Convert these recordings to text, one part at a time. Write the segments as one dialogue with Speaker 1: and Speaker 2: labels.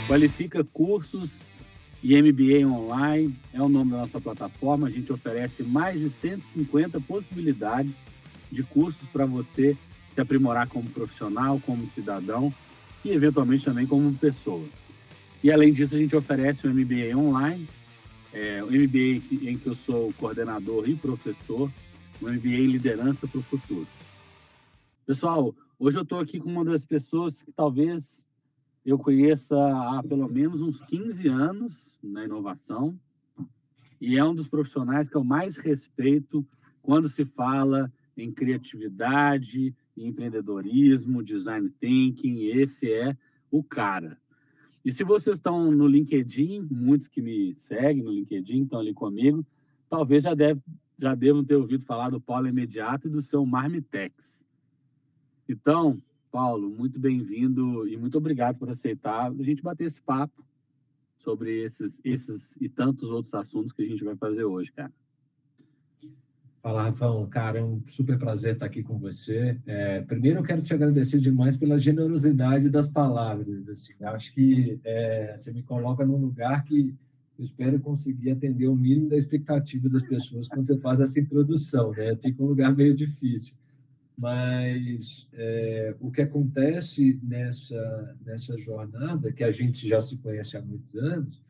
Speaker 1: Qualifica Cursos e MBA Online é o nome da nossa plataforma. A gente oferece mais de 150 possibilidades de cursos para você se aprimorar como profissional, como cidadão e, eventualmente, também como pessoa. E, além disso, a gente oferece o MBA Online, o MBA em que eu sou coordenador e professor, o MBA em Liderança para o Futuro. Pessoal, hoje eu estou aqui com uma das pessoas que talvez eu conheça há pelo menos uns 15 anos na inovação e é um dos profissionais que eu mais respeito quando se fala em criatividade, empreendedorismo, design thinking. Esse é o cara. E se vocês estão no LinkedIn, muitos que me seguem no LinkedIn estão ali comigo, talvez já devam ter ouvido falar do Paulo Imediato e do seu Marmitex. Então, Paulo, muito bem-vindo e muito obrigado por aceitar a gente bater esse papo sobre esses e tantos outros assuntos que a gente vai fazer hoje, cara.
Speaker 2: Fala, Rafão. Cara, é um super prazer estar aqui com você. Primeiro, eu quero te agradecer demais pela generosidade das palavras. Assim. Acho que você me coloca num lugar que eu espero conseguir atender o mínimo da expectativa das pessoas quando você faz essa introdução, né? Fica um lugar meio difícil. Mas o que acontece nessa jornada, que a gente já se conhece há muitos anos,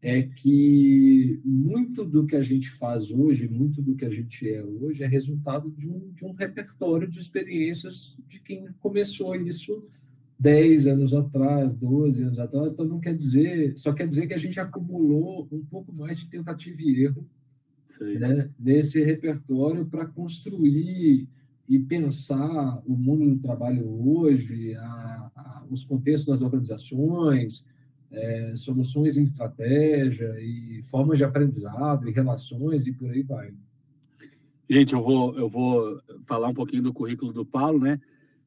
Speaker 2: é que muito do que a gente faz hoje, muito do que a gente é hoje, é resultado de um repertório de experiências de quem começou isso 10 anos atrás, 12 anos atrás. Então, só quer dizer que a gente acumulou um pouco mais de tentativa e erro, né, nesse repertório para construir e pensar o mundo do trabalho hoje, os contextos das organizações, soluções em estratégia e formas de aprendizado e relações e por aí vai.
Speaker 1: Gente, eu vou falar um pouquinho do currículo do Paulo, né?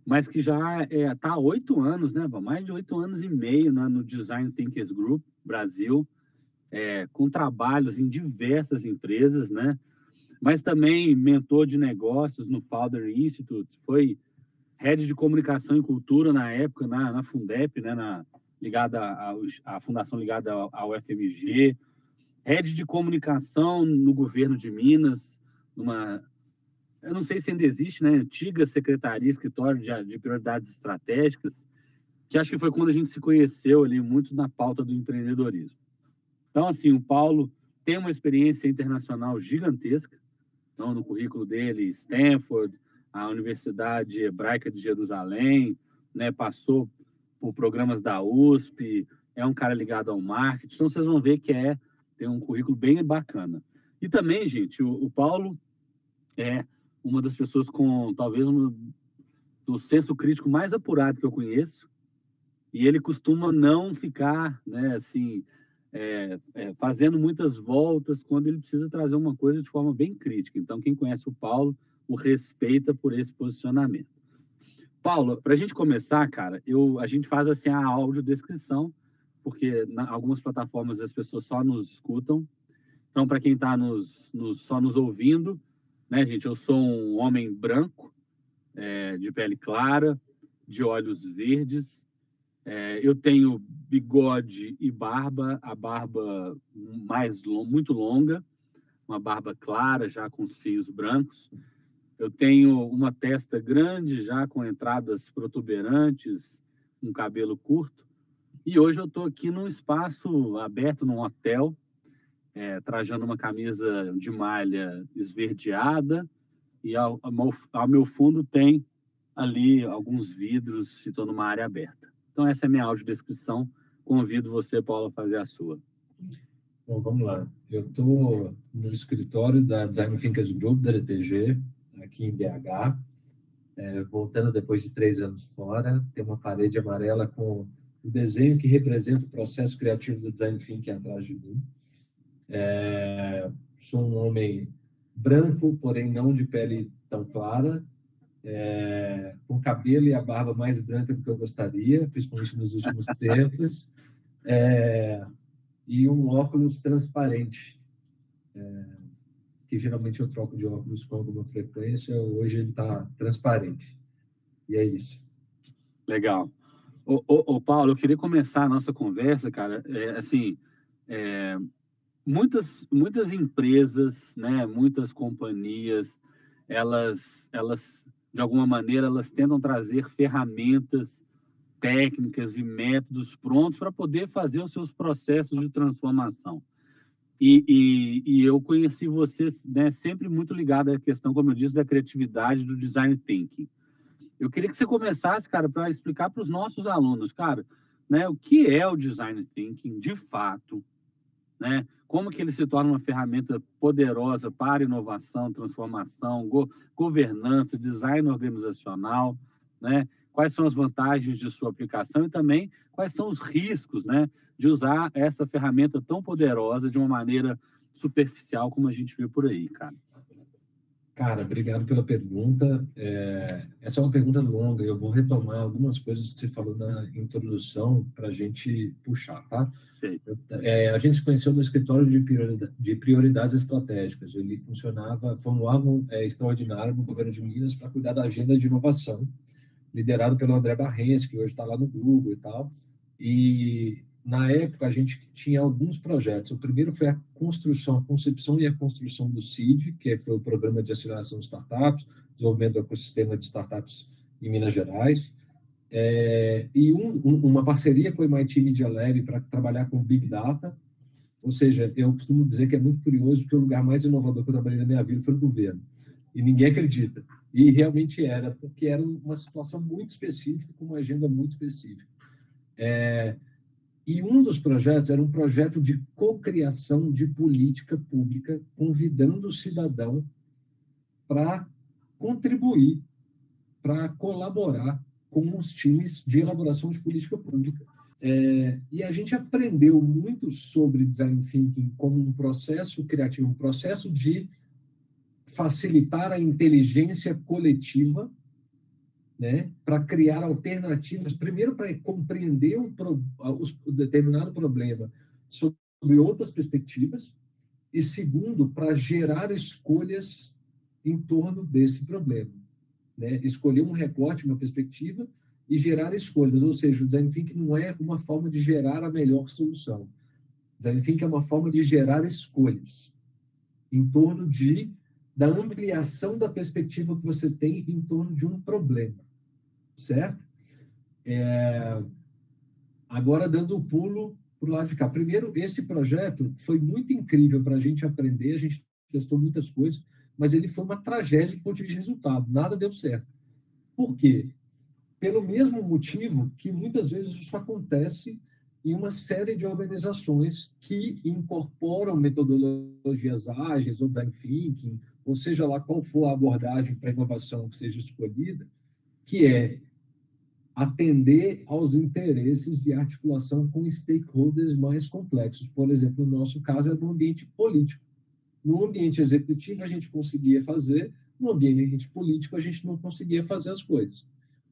Speaker 1: Mas que já está há 8 anos, né? Mais de 8 anos e meio, né, no Design Thinkers Group Brasil, com trabalhos em diversas empresas, né? Mas também mentor de negócios no Founder Institute, foi head de comunicação e cultura na época, na Fundep, né, ligada à fundação ligada ao FMG, head de comunicação no governo de Minas, eu não sei se ainda existe, né, antiga secretaria, escritório de prioridades estratégicas, que acho que foi quando a gente se conheceu ali muito na pauta do empreendedorismo. Então, assim, o Paulo tem uma experiência internacional gigantesca. Então, no currículo dele, Stanford, a Universidade Hebraica de Jerusalém, né, passou por programas da USP, é um cara ligado ao marketing. Então, vocês vão ver que tem um currículo bem bacana. E também, gente, o Paulo é uma das pessoas com talvez do senso crítico mais apurado que eu conheço, e ele costuma não ficar, né, assim, fazendo muitas voltas quando ele precisa trazer uma coisa de forma bem crítica. Então, quem conhece o Paulo o respeita por esse posicionamento. Paulo, para a gente começar, cara, a gente faz assim a audiodescrição, porque em algumas plataformas as pessoas só nos escutam. Então, para quem está só nos ouvindo, né, gente, eu sou um homem branco, de pele clara, de olhos verdes. Eu tenho bigode e barba, a barba muito longa, uma barba clara, já com os fios brancos. Eu tenho uma testa grande, já com entradas protuberantes, um cabelo curto. E hoje eu estou aqui num espaço aberto, num hotel, trajando uma camisa de malha esverdeada, e ao meu fundo tem ali alguns vidros, e estou numa área aberta. Então, essa é a minha audiodescrição. Convido você, Paulo, a fazer a sua.
Speaker 2: Bom, vamos lá. Eu estou no escritório da Design Thinkers Group, da DTG, aqui em BH, voltando depois de 3 anos fora. Tem uma parede amarela com o desenho que representa o processo criativo do Design Thinking atrás de mim. Sou um homem branco, porém não de pele tão clara, com o cabelo e a barba mais branca do que eu gostaria, principalmente nos últimos tempos, e um óculos transparente, que geralmente eu troco de óculos com alguma frequência. Hoje ele está transparente. E é isso.
Speaker 1: Legal. Paulo, eu queria começar a nossa conversa, cara, muitas empresas, né, muitas companhias, elas, de alguma maneira, elas tentam trazer ferramentas técnicas e métodos prontos para poder fazer os seus processos de transformação. E eu conheci você, né, sempre muito ligado à questão, como eu disse, da criatividade, do design thinking. Eu queria que você começasse, cara, para explicar para os nossos alunos, cara, né, o que é o design thinking de fato, né? Como que ele se torna uma ferramenta poderosa para inovação, transformação, governança, design organizacional, né? Quais são as vantagens de sua aplicação e também quais são os riscos, né, de usar essa ferramenta tão poderosa de uma maneira superficial como a gente vê por aí, cara.
Speaker 2: Cara, obrigado pela pergunta. Essa é uma pergunta longa. Eu vou retomar algumas coisas que você falou na introdução para a gente puxar, tá? A gente se conheceu no escritório de prioridades estratégicas. Ele funcionava, foi um órgão extraordinário no governo de Minas para cuidar da agenda de inovação, liderado pelo André Barrens, que hoje está lá no Google e tal. E na época, a gente tinha alguns projetos. O primeiro foi a concepção e a construção do CID, que foi o Programa de Aceleração de Startups, desenvolvimento do ecossistema de startups em Minas Gerais, e uma parceria com o MIT Media Lab para trabalhar com Big Data. Ou seja, eu costumo dizer que é muito curioso, porque o lugar mais inovador que eu trabalhei na minha vida foi no governo. E ninguém acredita. E realmente era, porque era uma situação muito específica, com uma agenda muito específica. E um dos projetos era um projeto de cocriação de política pública, convidando o cidadão para contribuir, para colaborar com os times de elaboração de política pública. E a gente aprendeu muito sobre design thinking como um processo criativo, um processo de facilitar a inteligência coletiva, né, para criar alternativas, primeiro para compreender o determinado problema sobre outras perspectivas, e segundo, para gerar escolhas em torno desse problema, né? Escolher um recorte, uma perspectiva e gerar escolhas, ou seja, o design thinking não é uma forma de gerar a melhor solução. O design thinking é uma forma de gerar escolhas em torno da ampliação da perspectiva que você tem em torno de um problema. Certo? Agora, dando o pulo para o lado de cá. Primeiro, esse projeto foi muito incrível para a gente aprender, a gente testou muitas coisas, mas ele foi uma tragédia do ponto de vista de resultado. Nada deu certo. Por quê? Pelo mesmo motivo que muitas vezes isso acontece em uma série de organizações que incorporam metodologias ágeis ou design thinking, ou seja lá qual for a abordagem para a inovação que seja escolhida, que é atender aos interesses de articulação com stakeholders mais complexos. Por exemplo, no nosso caso, é no ambiente político. No ambiente executivo, a gente conseguia fazer, no ambiente político, a gente não conseguia fazer as coisas.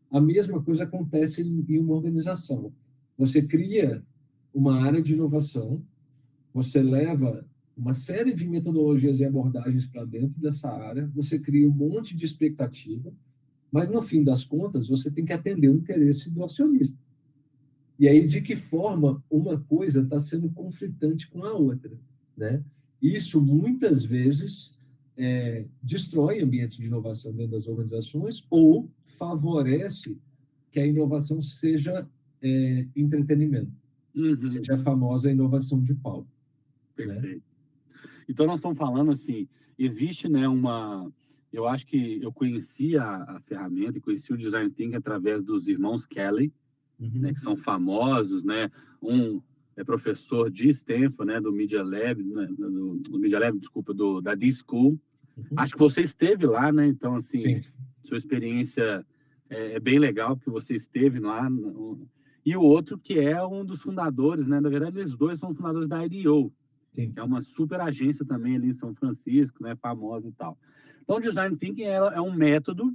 Speaker 2: A mesma coisa acontece em uma organização. Você cria uma área de inovação, você leva uma série de metodologias e abordagens para dentro dessa área, você cria um monte de expectativa, mas, no fim das contas, você tem que atender o interesse do acionista. E aí, de que forma uma coisa está sendo conflitante com a outra, né? Isso, muitas vezes, destrói ambientes de inovação dentro das organizações ou favorece que a inovação seja entretenimento. Seja a famosa inovação de palco.
Speaker 1: Perfeito. Né? Então, nós estamos falando assim, existe, né, eu acho que eu conheci a ferramenta e conheci o Design Thinking através dos irmãos Kelly, né, que são famosos, né? Um é professor de Stanford, né, do Media Lab, né, do Media Lab, desculpa, da D-School. Acho que você esteve lá, né? Então, assim, sim, sua experiência é bem legal, porque você esteve lá. E o outro que é um dos fundadores, né? Na verdade, eles dois são fundadores da IDEO, sim, que é uma super agência também ali em São Francisco, né? Famosa e tal. Então, o Design Thinking é um método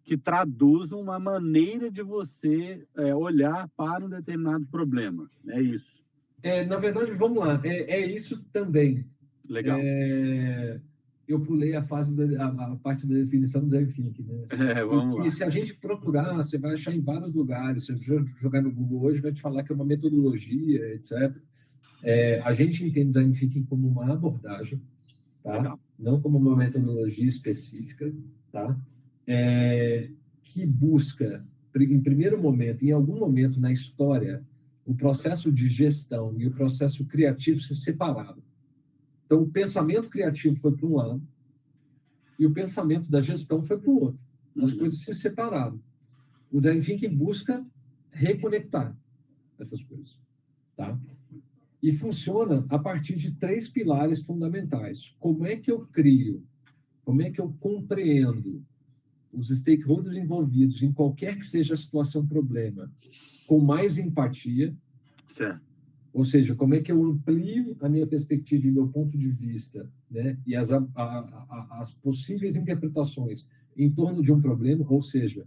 Speaker 1: que traduz uma maneira de você olhar para um determinado problema. É isso.
Speaker 2: Na verdade, vamos lá. É isso também.
Speaker 1: Legal.
Speaker 2: eu pulei a parte da definição do design thinking, né?
Speaker 1: Vamos lá.
Speaker 2: Se a gente procurar, você vai achar em vários lugares. Se você jogar no Google hoje, vai te falar que é uma metodologia, etc. A gente entende design thinking como uma abordagem, tá?
Speaker 1: Legal.
Speaker 2: Não como uma metodologia específica, tá? Que busca, em primeiro momento, em algum momento na história, o processo de gestão e o processo criativo se separaram. Então, o pensamento criativo foi para um lado e o pensamento da gestão foi para o outro. As coisas se separaram. O design thinking busca reconectar essas coisas, tá? E funciona a partir de 3 pilares fundamentais. Como é que eu crio? Como é que eu compreendo os stakeholders envolvidos em qualquer que seja a situação, problema, com mais empatia?
Speaker 1: Certo.
Speaker 2: Ou seja, como é que eu amplio a minha perspectiva e meu ponto de vista, né? E as possíveis interpretações em torno de um problema? Ou seja,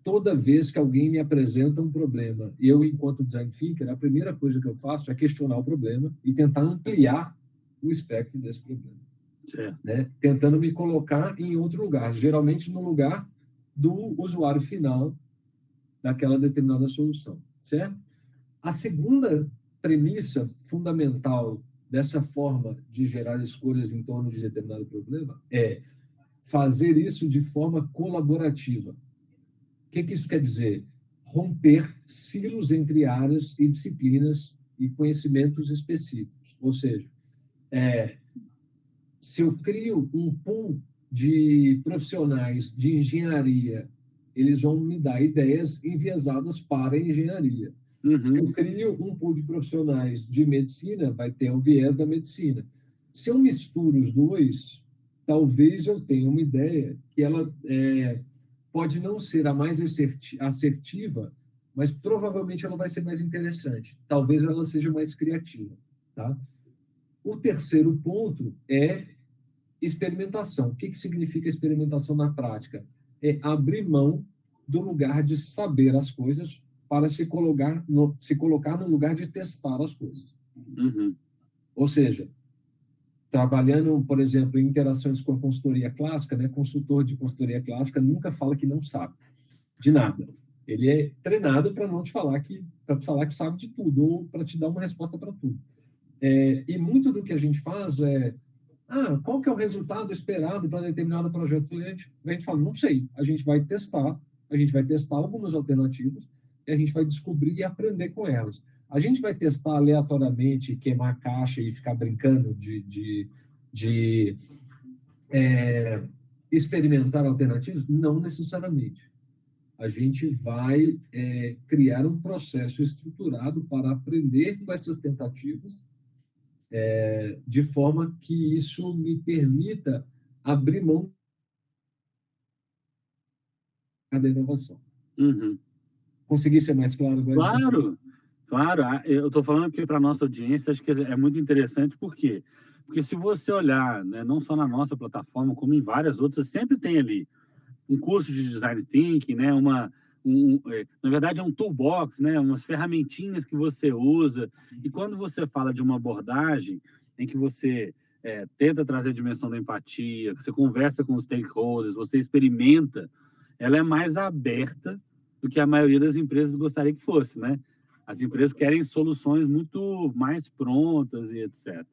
Speaker 2: toda vez que alguém me apresenta um problema, eu, enquanto design thinker, a primeira coisa que eu faço é questionar o problema e tentar ampliar o espectro desse problema.
Speaker 1: Certo.
Speaker 2: Né? Tentando me colocar em outro lugar, geralmente no lugar do usuário final daquela determinada solução, certo? A segunda premissa fundamental dessa forma de gerar escolhas em torno de determinado problema é fazer isso de forma colaborativa. O que isso quer dizer? Romper silos entre áreas e disciplinas e conhecimentos específicos. Ou seja, se eu crio um pool de profissionais de engenharia, eles vão me dar ideias enviesadas para a engenharia. Se eu crio um pool de profissionais de medicina, vai ter um viés da medicina. Se eu misturo os dois, talvez eu tenha uma ideia que ela pode não ser a mais assertiva, mas provavelmente ela vai ser mais interessante. Talvez ela seja mais criativa, tá? O terceiro ponto é experimentação. O que significa experimentação na prática? É abrir mão do lugar de saber as coisas para se colocar no lugar de testar as coisas. Ou seja, trabalhando, por exemplo, em interações com a consultoria clássica, né? Consultor de consultoria clássica nunca fala que não sabe de nada. Ele é treinado para não te falar que sabe de tudo ou para te dar uma resposta para tudo. E muito do que a gente faz qual que é o resultado esperado para determinado projeto? A gente fala, não sei. A gente vai testar algumas alternativas e a gente vai descobrir e aprender com elas. A gente vai testar aleatoriamente, queimar a caixa e ficar brincando de experimentar alternativas? Não necessariamente. A gente vai criar um processo estruturado para aprender com essas tentativas, de forma que isso me permita abrir mão da inovação. Consegui ser mais claro agora?
Speaker 1: Claro. Eu estou falando aqui para a nossa audiência, acho que é muito interessante, por quê? Porque se você olhar, né, não só na nossa plataforma, como em várias outras, sempre tem ali um curso de Design Thinking, né, na verdade é um toolbox, né, umas ferramentinhas que você usa, e quando você fala de uma abordagem em que você tenta trazer a dimensão da empatia, você conversa com os stakeholders, você experimenta, ela é mais aberta do que a maioria das empresas gostaria que fosse, né? As empresas querem soluções muito mais prontas e etc.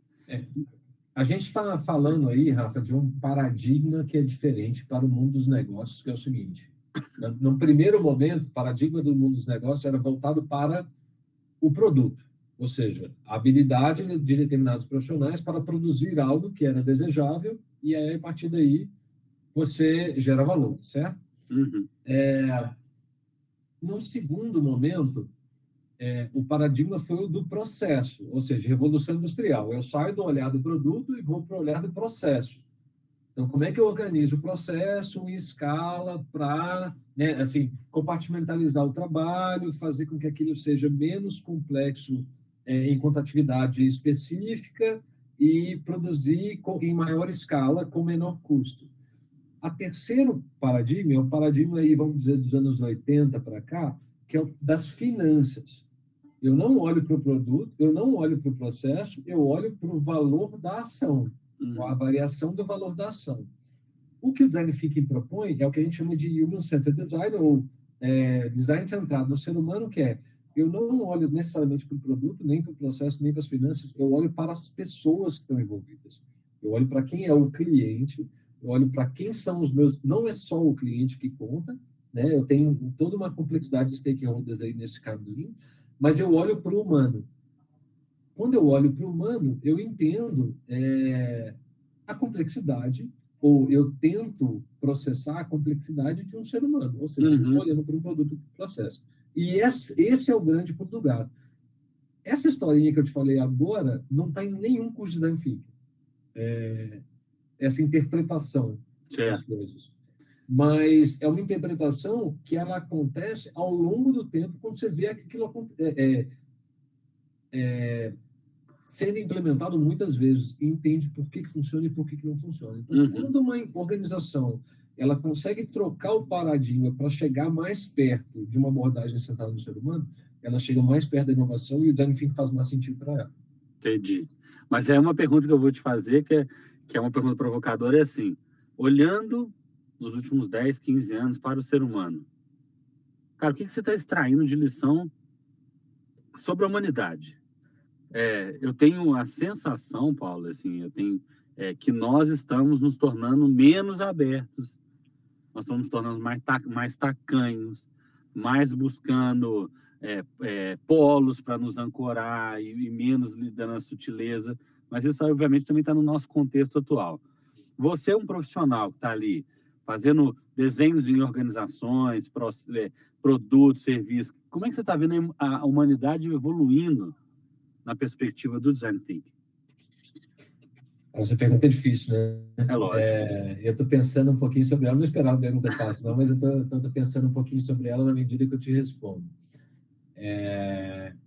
Speaker 2: A gente está falando aí, Rafa, de um paradigma que é diferente para o mundo dos negócios, que é o seguinte. No primeiro momento, o paradigma do mundo dos negócios era voltado para o produto, ou seja, a habilidade de determinados profissionais para produzir algo que era desejável e aí, a partir daí, você gera valor, certo? No segundo momento, o paradigma foi o do processo, ou seja, revolução industrial. Eu saio do olhar do produto e vou para o olhar do processo. Então, como é que eu organizo o processo em escala para, né, assim, compartimentalizar o trabalho, fazer com que aquilo seja menos complexo enquanto atividade específica e produzir em maior escala com menor custo. A terceiro paradigma é o paradigma aí, vamos dizer, dos anos 80 para cá, que é o das finanças. Eu não olho para o produto, eu não olho para o processo, eu olho para o valor da ação. a variação do valor da ação. O que o Design Thinking propõe é o que a gente chama de Human Centered Design, ou design centrado no ser humano, que é, eu não olho necessariamente para o produto, nem para o processo, nem para as finanças, eu olho para as pessoas que estão envolvidas. Eu olho para quem é o cliente, eu olho para quem são os meus... Não é só o cliente que conta, né? Eu tenho toda uma complexidade de stakeholders aí nesse caminho, mas eu olho para o humano. Quando eu olho para o humano, eu entendo a complexidade, ou eu tento processar a complexidade de um ser humano, ou seja, eu estou olhando para um produto de processo. E esse é o grande pulo do gato. Essa historinha que eu te falei agora não está em nenhum curso de Design Thinking. Essa interpretação das coisas. Mas é uma interpretação que ela acontece ao longo do tempo, quando você vê aquilo sendo implementado muitas vezes e entende por que funciona e por que não funciona. Então, quando uma organização ela consegue trocar o paradigma para chegar mais perto de uma abordagem centrada no ser humano, ela chega mais perto da inovação e o design thinking faz mais sentido para ela.
Speaker 1: Entendi. Mas é uma pergunta que eu vou te fazer, que é uma pergunta provocadora, é assim, olhando nos últimos 10, 15 anos para o ser humano, cara, o que você está extraindo de lição sobre a humanidade? Eu tenho a sensação, Paulo, assim, que nós estamos nos tornando menos abertos, nós estamos nos tornando mais tacanhos, mais buscando polos para nos ancorar e menos lidando na sutileza, mas isso obviamente também está no nosso contexto atual. Você é um profissional que está ali fazendo desenhos em organizações, produtos, serviços. Como é que você está vendo a humanidade evoluindo na perspectiva do Design Thinking?
Speaker 2: Essa pergunta é difícil, né?
Speaker 1: É lógico.
Speaker 2: Eu estou pensando um pouquinho sobre ela, não esperava uma pergunta fácil, não, mas eu estou pensando um pouquinho sobre ela na medida que eu te respondo.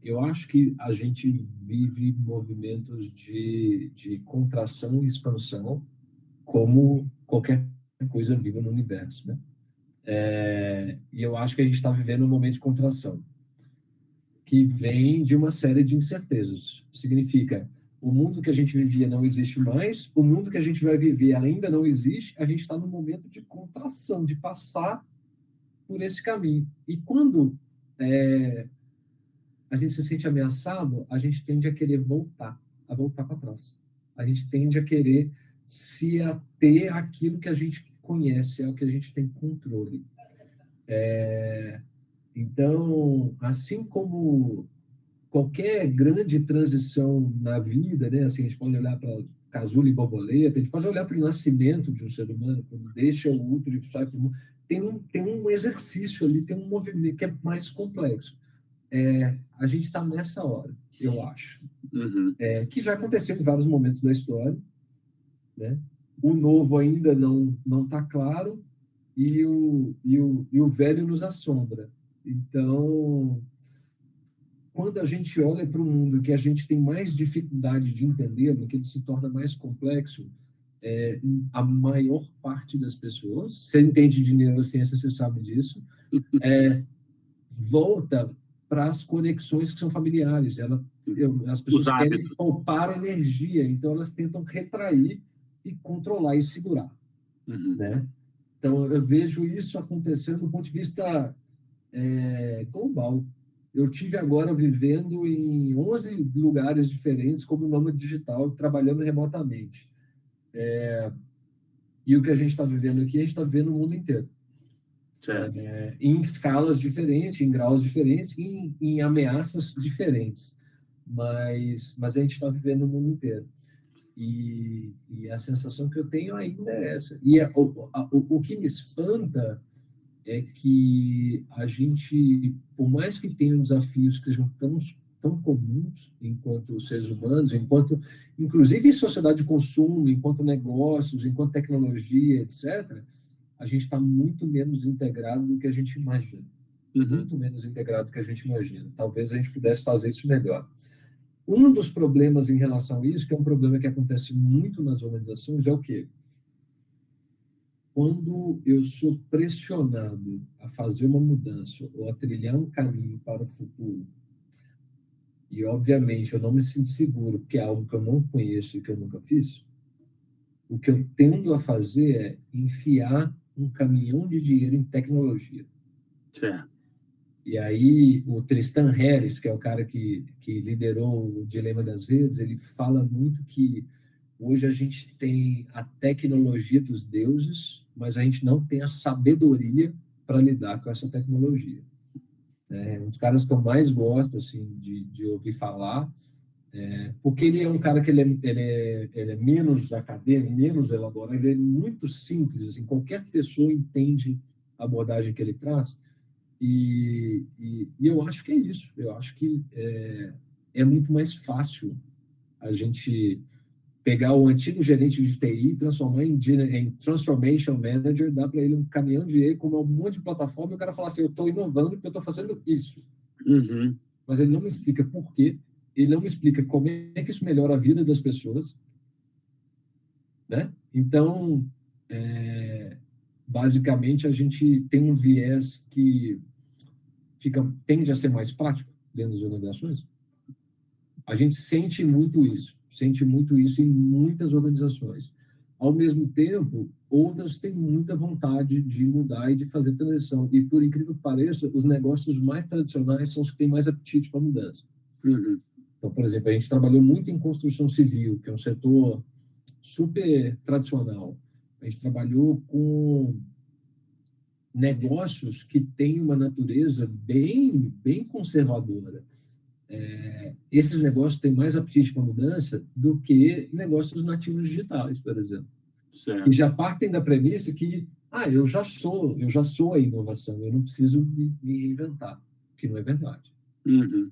Speaker 2: Eu acho que a gente vive movimentos de contração e expansão como qualquer coisa viva no universo, né? E eu acho que a gente está vivendo um momento de contração que vem de uma série de incertezas. Significa, o mundo que a gente vivia não existe mais, o mundo que a gente vai viver ainda não existe, a gente está num momento de contração, de passar por esse caminho. E quando a gente se sente ameaçado, a gente tende a querer voltar para trás. A gente tende a querer se ater àquilo que a gente conhece, ao que a gente tem controle. Então, assim como qualquer grande transição na vida, né? Assim, a gente pode olhar para casulo e borboleta, a gente pode olhar para o nascimento de um ser humano, quando deixa o útero e sai para o mundo. Tem um exercício ali, tem um movimento que é mais complexo. A gente está nessa hora, eu acho. Que já aconteceu em vários momentos da história, né? O novo ainda não está claro e o velho nos assombra. Então, quando a gente olha para um mundo que a gente tem mais dificuldade de entender, que ele se torna mais complexo, a maior parte das pessoas, você entende de neurociência, você sabe disso, volta para as conexões que são familiares. As pessoas querem poupar energia, então elas tentam retrair e controlar e segurar. Né? Então, eu vejo isso acontecendo do ponto de vista global. Eu tive agora vivendo em 11 lugares diferentes como nômade digital, trabalhando remotamente. E o que a gente está vivendo aqui, a gente está vivendo no mundo inteiro. Em escalas diferentes, em graus diferentes, em ameaças diferentes. Mas a gente está vivendo no mundo inteiro. E a sensação que eu tenho ainda é essa. E o que me espanta é que a gente, por mais que tenha desafios que sejam tão comuns enquanto seres humanos, inclusive em sociedade de consumo, enquanto negócios, enquanto tecnologia, etc., a gente está muito menos integrado do que a gente imagina. Muito menos integrado do que a gente imagina. Talvez a gente pudesse fazer isso melhor. Um dos problemas em relação a isso, que é um problema que acontece muito nas organizações, é o quê? Quando eu sou pressionado a fazer uma mudança ou a trilhar um caminho para o futuro, e obviamente eu não me sinto seguro, porque é algo que eu não conheço e que eu nunca fiz, o que eu tendo a fazer é enfiar um caminhão de dinheiro em tecnologia.
Speaker 1: Certo.
Speaker 2: E aí, o Tristan Harris, que é o cara que liderou o Dilema das Redes, ele fala muito que hoje a gente tem a tecnologia dos deuses, mas a gente não tem a sabedoria para lidar com essa tecnologia. É um dos caras que eu mais gosto assim, de ouvir falar, porque ele é um cara que ele é menos acadêmico, menos elaborado, ele é muito simples, assim, qualquer pessoa entende a abordagem que ele traz, e eu acho que é isso, eu acho que é muito mais fácil a gente pegar o antigo gerente de TI e transformar em Transformation Manager, dar para ele um caminhão de dinheiro, com um monte de plataforma, e o cara falar assim, eu estou inovando porque eu estou fazendo isso.
Speaker 1: Uhum.
Speaker 2: Mas ele não me explica por quê, ele não me explica como é que isso melhora a vida das pessoas, né? Então, basicamente, a gente tem um viés que tende a ser mais prático dentro das organizações. A gente sente muito isso em muitas organizações. Ao mesmo tempo, outras têm muita vontade de mudar e de fazer transição. E, por incrível que pareça, os negócios mais tradicionais são os que têm mais apetite para mudança.
Speaker 1: Uhum.
Speaker 2: Então, por exemplo, a gente trabalhou muito em construção civil, que é um setor super tradicional. A gente trabalhou com negócios que têm uma natureza bem conservadora. Esses negócios têm mais apetite para mudança do que negócios nativos digitais, por exemplo.
Speaker 1: Certo.
Speaker 2: Que já partem da premissa que eu já sou a inovação, eu não preciso me reinventar, que não é verdade.
Speaker 1: Uhum.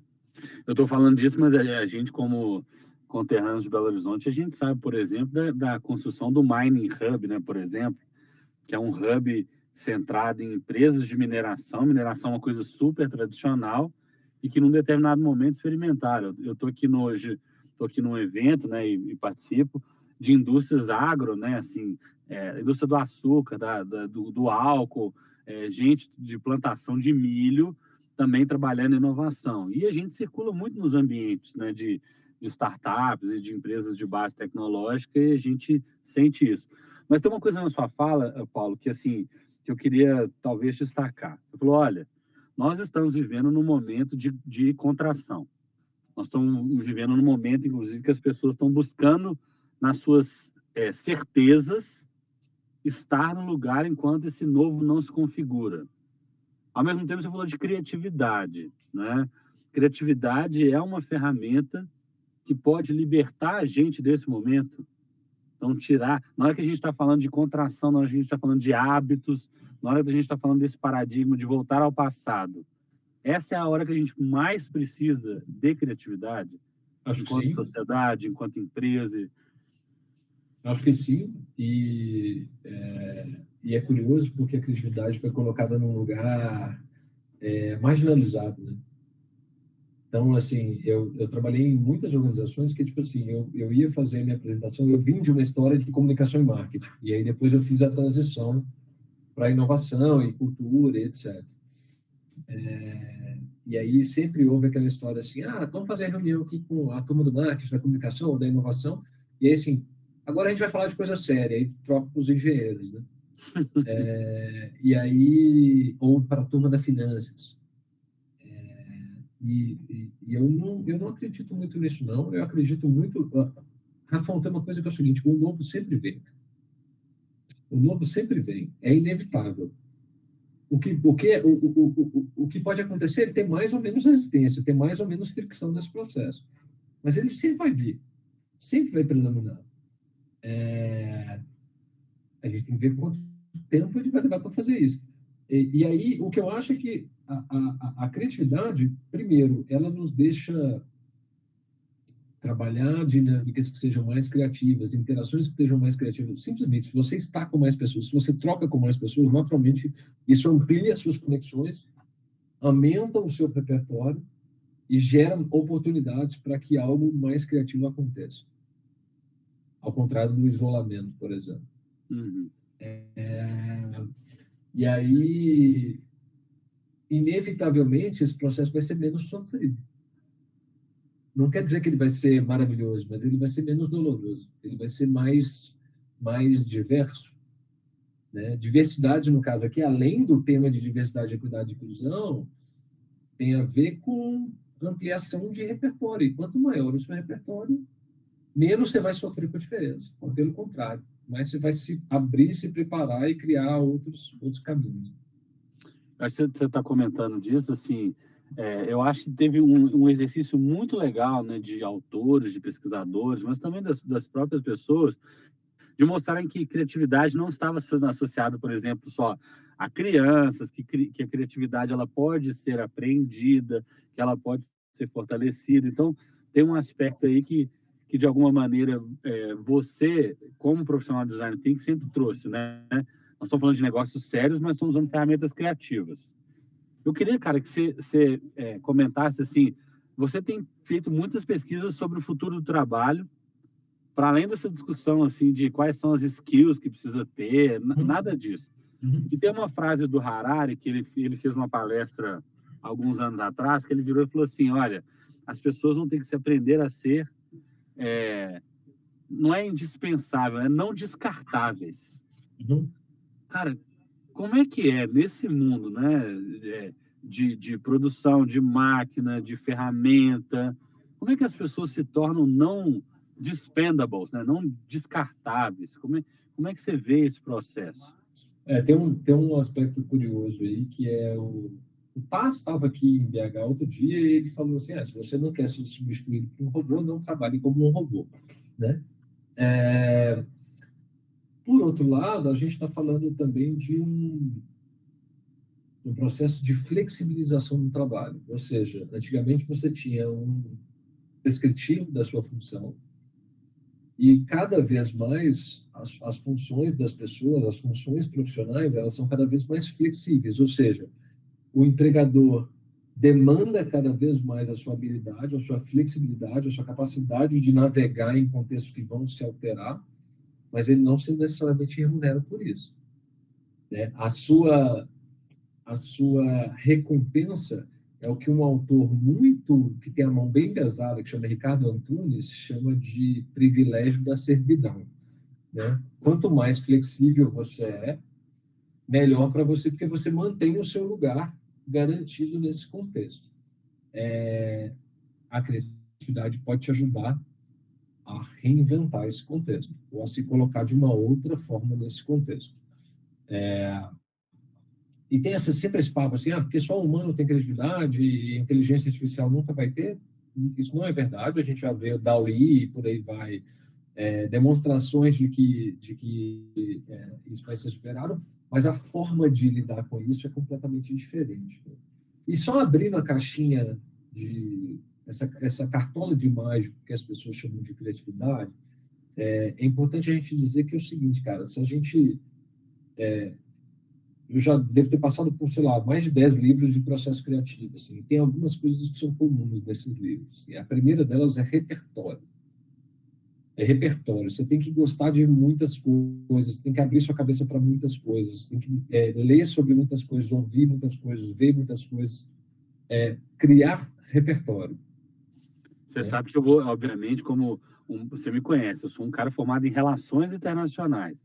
Speaker 1: Eu estou falando disso, mas a gente, como conterrâneos de Belo Horizonte, a gente sabe, por exemplo, da construção do Mining Hub, né, por exemplo, que é um hub centrado em empresas de mineração. Mineração é uma coisa super tradicional e que, num determinado momento, experimentaram. Eu estou aqui hoje, estou aqui num evento, né, e participo de indústrias agro, né, assim, indústria do açúcar, do álcool, gente de plantação de milho, também trabalhando em inovação. E a gente circula muito nos ambientes, né, de startups e de empresas de base tecnológica, e a gente sente isso. Mas tem uma coisa na sua fala, Paulo, que assim, que eu queria talvez destacar. Você falou, olha, nós estamos vivendo num momento de contração. Nós estamos vivendo num momento, inclusive, que as pessoas estão buscando nas suas certezas estar no lugar enquanto esse novo não se configura. Ao mesmo tempo, você falou de criatividade, né? Criatividade é uma ferramenta que pode libertar a gente desse momento. Então, na hora que a gente está falando de contração, na hora que a gente está falando de hábitos, na hora que a gente está falando desse paradigma de voltar ao passado, essa é a hora que a gente mais precisa de criatividade, enquanto sociedade, enquanto empresa.
Speaker 2: Acho que sim, e é curioso porque a criatividade foi colocada num lugar marginalizado, né? Então, assim, eu trabalhei em muitas organizações que, tipo assim, eu ia fazer a minha apresentação, eu vim de uma história de comunicação e marketing, e aí depois eu fiz a transição para inovação e cultura, etc. E aí sempre houve aquela história assim, vamos fazer reunião aqui com a turma do marketing, da comunicação ou da inovação, e aí assim, agora a gente vai falar de coisa séria, aí troca com os engenheiros, né? E aí, ou para a turma da finanças. E eu não acredito muito nisso, não. Eu acredito muito... Rafael, tem uma coisa que é o seguinte, o novo sempre vem. O novo sempre vem. É inevitável. O que pode acontecer, ele tem mais ou menos resistência, tem mais ou menos fricção nesse processo. Mas ele sempre vai vir. Sempre vai predominar. A gente tem que ver quanto tempo ele vai levar para fazer isso. E aí, o que eu acho é que a criatividade, primeiro, ela nos deixa trabalhar dinâmicas que sejam mais criativas, interações que sejam mais criativas. Simplesmente, se você está com mais pessoas, se você troca com mais pessoas, naturalmente, isso amplia as suas conexões, aumenta o seu repertório e gera oportunidades para que algo mais criativo aconteça. Ao contrário do isolamento, por exemplo.
Speaker 1: Uhum.
Speaker 2: E aí, inevitavelmente, esse processo vai ser menos sofrido. Não quer dizer que ele vai ser maravilhoso, mas ele vai ser menos doloroso. Ele vai ser mais mais diverso, né? Diversidade, no caso aqui, além do tema de diversidade, equidade e inclusão, tem a ver com ampliação de repertório. E quanto maior o seu repertório, menos você vai sofrer com a diferença. Pelo contrário, mais você vai se abrir, se preparar e criar outros caminhos.
Speaker 1: Acho que você está comentando disso, assim, eu acho que teve um exercício muito legal, né, de autores, de pesquisadores, mas também das próprias pessoas, de mostrarem que criatividade não estava sendo associada, por exemplo, só a crianças, que a criatividade ela pode ser aprendida, que ela pode ser fortalecida. Então, tem um aspecto aí que de alguma maneira, você, como profissional de design thinking, sempre trouxe, né? Nós estamos falando de negócios sérios, mas estamos usando ferramentas criativas. Eu queria, cara, que você comentasse assim, você tem feito muitas pesquisas sobre o futuro do trabalho, para além dessa discussão assim de quais são as skills que precisa ter, nada disso. E tem uma frase do Harari que ele fez uma palestra alguns anos atrás, que ele virou e falou assim, olha, as pessoas vão ter que se aprender a ser não é indispensável, é não descartáveis. Cara, como é que é nesse mundo, né, de produção, de máquina, de ferramenta, como é que as pessoas se tornam não dispendables, né, não descartáveis? Como é que você vê esse processo?
Speaker 2: Tem um aspecto curioso aí, que é o Taz estava aqui em BH outro dia e ele falou assim, se você não quer ser substituído por um robô, não trabalhe como um robô, né? Por outro lado, a gente está falando também de um processo de flexibilização do trabalho. Ou seja, antigamente você tinha um descritivo da sua função e cada vez mais as funções das pessoas, as funções profissionais, elas são cada vez mais flexíveis. Ou seja, o empregador demanda cada vez mais a sua habilidade, a sua flexibilidade, a sua capacidade de navegar em contextos que vão se alterar, mas ele não se necessariamente remunera por isso, né? A sua recompensa é o que um autor que tem a mão bem pesada, que chama Ricardo Antunes, chama de privilégio da servidão, né? Quanto mais flexível você é, melhor para você, porque você mantém o seu lugar garantido nesse contexto. A criatividade pode te ajudar a reinventar esse contexto, ou a se colocar de uma outra forma nesse contexto. E tem sempre esse papo assim, porque só o humano tem criatividade e inteligência artificial nunca vai ter. Isso não é verdade, a gente já vê o DALL-E e por aí vai, demonstrações de que isso vai ser superado, mas a forma de lidar com isso é completamente diferente. E só abrindo a caixinha essa cartola de mágico que as pessoas chamam de criatividade, é importante a gente dizer que é o seguinte, cara, se a gente... eu já devo ter passado por, sei lá, mais de 10 livros de processo criativo, assim, tem algumas coisas que são comuns nesses livros. Assim. A primeira delas é repertório. Você tem que gostar de muitas coisas, tem que abrir sua cabeça para muitas coisas, tem que ler sobre muitas coisas, ouvir muitas coisas, ver muitas coisas, criar repertório.
Speaker 1: Você sabe que eu vou, obviamente, você me conhece, eu sou um cara formado em relações internacionais,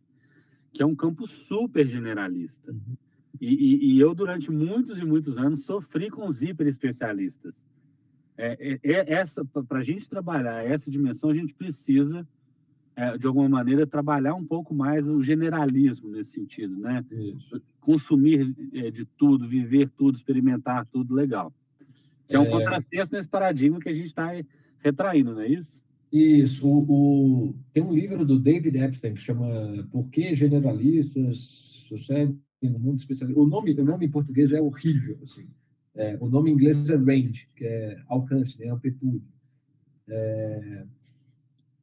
Speaker 1: que é um campo super generalista. E eu, durante muitos e muitos anos, sofri com os hiperespecialistas. Para a gente trabalhar essa dimensão, a gente precisa, de alguma maneira, trabalhar um pouco mais o generalismo nesse sentido, né?
Speaker 2: Isso.
Speaker 1: Consumir de tudo, viver tudo, experimentar tudo, legal. Que é um contrassenso nesse paradigma que a gente está retraindo, não é isso?
Speaker 2: Isso. Tem um livro do David Epstein que chama Por que Generalistas Sucedem no Mundo Especialista. O nome em português é horrível. Assim. O nome em inglês é range, que é alcance, né, amplitude.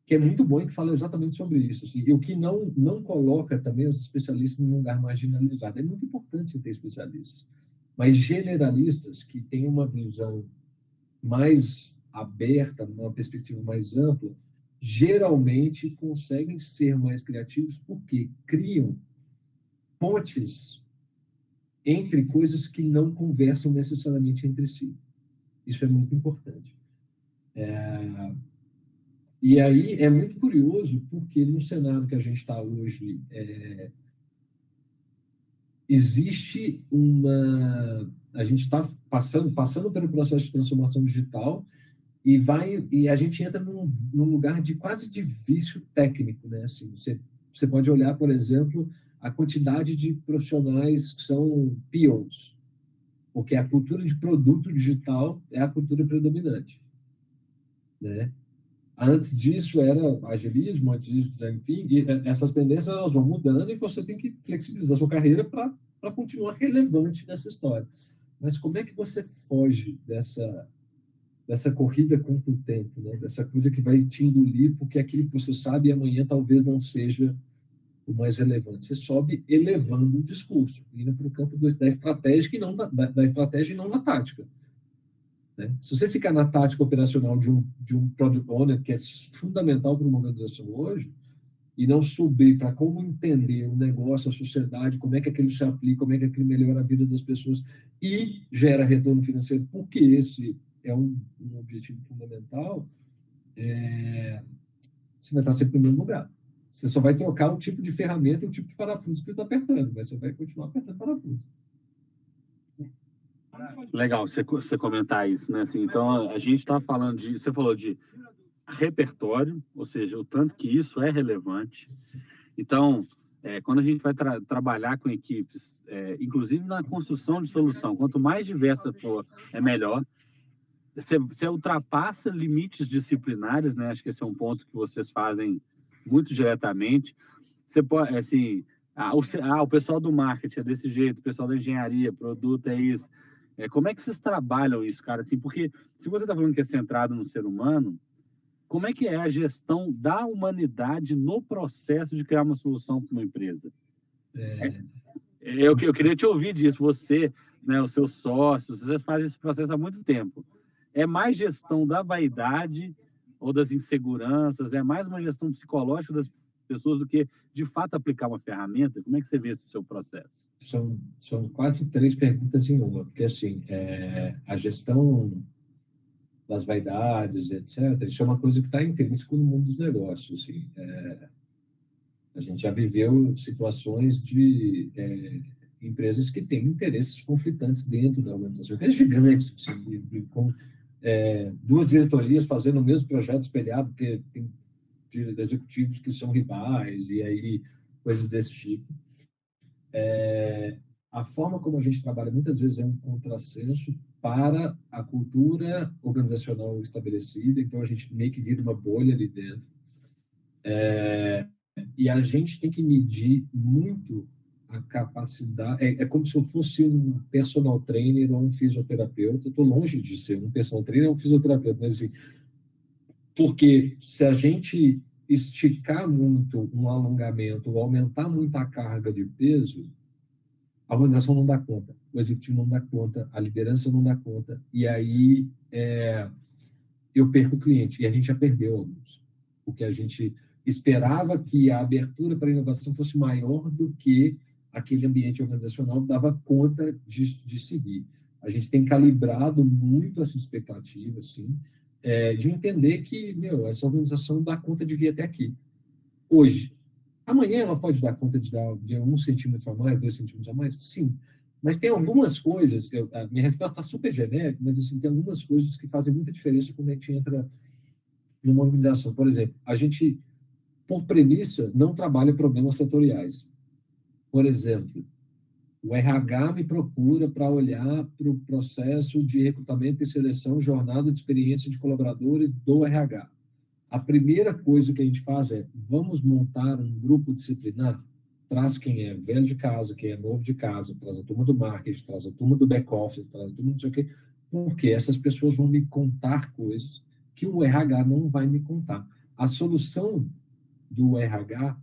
Speaker 2: Que é muito bom e que fala exatamente sobre isso. Assim. E o que não coloca também os especialistas num lugar marginalizado. É muito importante ter especialistas. Mas generalistas que têm uma visão mais aberta, uma perspectiva mais ampla, geralmente conseguem ser mais criativos porque criam pontes entre coisas que não conversam necessariamente entre si. Isso é muito importante. E aí é muito curioso, porque no cenário que a gente está hoje, existe uma... A gente está passando pelo processo de transformação digital e a gente entra num lugar de quase de vício técnico, né? Assim, você pode olhar, por exemplo, a quantidade de profissionais que são POs, porque a cultura de produto digital é a cultura predominante, né? Antes disso era agilismo, antes disso, enfim, e essas tendências elas vão mudando e você tem que flexibilizar a sua carreira para continuar relevante nessa história. Mas como é que você foge dessa corrida contra o tempo, né? Dessa coisa que vai te engolir, porque aquilo que você sabe amanhã talvez não seja o mais relevante. Você sobe elevando o discurso, indo para o campo da estratégia e não da estratégia e não da tática. Né? Se você ficar na tática operacional de um Product Owner, que é fundamental para uma organização hoje, e não subir para como entender o negócio, a sociedade, como é que aquilo se aplica, como é que aquilo melhora a vida das pessoas e gera retorno financeiro, porque esse é um objetivo fundamental, você vai estar sempre no mesmo lugar. Você só vai trocar o tipo de ferramenta e o tipo de parafuso que você está apertando, mas você vai continuar apertando parafuso.
Speaker 1: Legal você comentar isso, né? Assim, então, a gente está falando você falou de repertório, ou seja, o tanto que isso é relevante. Então, quando a gente vai trabalhar com equipes, inclusive na construção de solução, quanto mais diversa for, é melhor. Você ultrapassa limites disciplinares, né? Acho que esse é um ponto que vocês fazem muito diretamente. Você pode, assim, o pessoal do marketing é desse jeito, o pessoal da engenharia, produto é isso. Como é que vocês trabalham isso, cara? Assim, porque se você está falando que é centrado no ser humano, como é que é a gestão da humanidade no processo de criar uma solução para uma empresa? Eu queria te ouvir disso. Você, né, os seus sócios, vocês fazem esse processo há muito tempo. É mais gestão da vaidade ou das inseguranças? É mais uma gestão psicológica das pessoas do que, de fato, aplicar uma ferramenta? Como é que você vê esse seu processo?
Speaker 2: São quase 3 perguntas em uma, porque assim, a gestão das vaidades, etc., isso é uma coisa que está intrínseco no mundo dos negócios. Assim, a gente já viveu situações de empresas que têm interesses conflitantes dentro da organização, empresas gigantes, assim, com 2 diretorias fazendo o mesmo projeto espelhado, porque tem executivos que são rivais, e aí coisas desse tipo. A forma como a gente trabalha muitas vezes é um contrassenso para a cultura organizacional estabelecida, então a gente meio que vira uma bolha ali dentro. E a gente tem que medir muito a capacidade. É como se eu fosse um personal trainer ou um fisioterapeuta. Estou longe de ser um personal trainer ou um fisioterapeuta, mas assim, porque se a gente esticar muito um alongamento ou aumentar muito a carga de peso, a organização não dá conta, o executivo não dá conta, a liderança não dá conta, e aí eu perco o cliente, e a gente já perdeu alguns, porque a gente esperava que a abertura para a inovação fosse maior do que aquele ambiente organizacional dava conta de seguir. A gente tem calibrado muito essa expectativa, assim, de entender que, essa organização dá conta de vir até aqui. Hoje. Amanhã ela pode dar conta de dar de 1 centímetro a mais, 2 centímetros a mais? Sim. Mas tem algumas coisas, a minha resposta está super genérica, mas assim, tem algumas coisas que fazem muita diferença quando a gente entra numa organização. Por exemplo, a gente, por premissa, não trabalha problemas setoriais. Por exemplo, o RH me procura para olhar para o processo de recrutamento e seleção, jornada de experiência de colaboradores do RH. A primeira coisa que a gente faz é, vamos montar um grupo disciplinar? Traz quem é velho de casa, quem é novo de casa, traz a turma do marketing, traz a turma do back-office, traz a turma não sei o quê, porque essas pessoas vão me contar coisas que o RH não vai me contar. A solução do RH,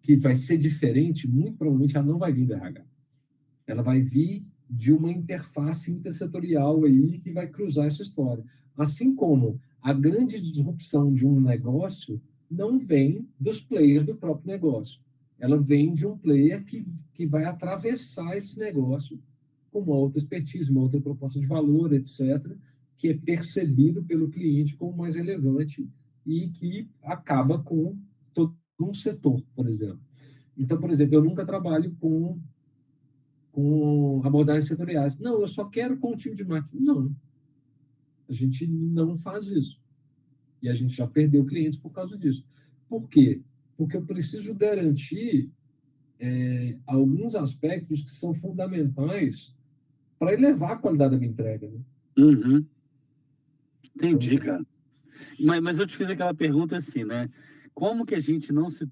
Speaker 2: que vai ser diferente, muito provavelmente ela não vai vir do RH. Ela vai vir de uma interface intersetorial aí que vai cruzar essa história. Assim como a grande disrupção de um negócio não vem dos players do próprio negócio. Ela vem de um player que vai atravessar esse negócio com uma outra expertise, uma outra proposta de valor, etc., que é percebido pelo cliente como mais relevante e que acaba com todo um setor, por exemplo. Então, por exemplo, eu nunca trabalho com abordagens setoriais. Não, eu só quero com o time de marketing. Não, a gente não faz isso. E a gente já perdeu clientes por causa disso. Por quê? Porque eu preciso garantir alguns aspectos que são fundamentais para elevar a qualidade da minha entrega. Né?
Speaker 1: Uhum. Entendi, cara. Mas eu te fiz aquela pergunta assim, né? Como que a gente não se...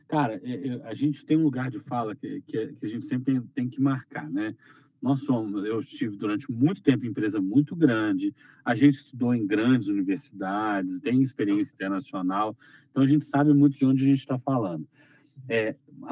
Speaker 1: cara, a gente tem um lugar de fala que a gente sempre tem que marcar, né? Eu estive durante muito tempo em empresa muito grande, a gente estudou em grandes universidades, tem experiência internacional, então a gente sabe muito de onde a gente está falando.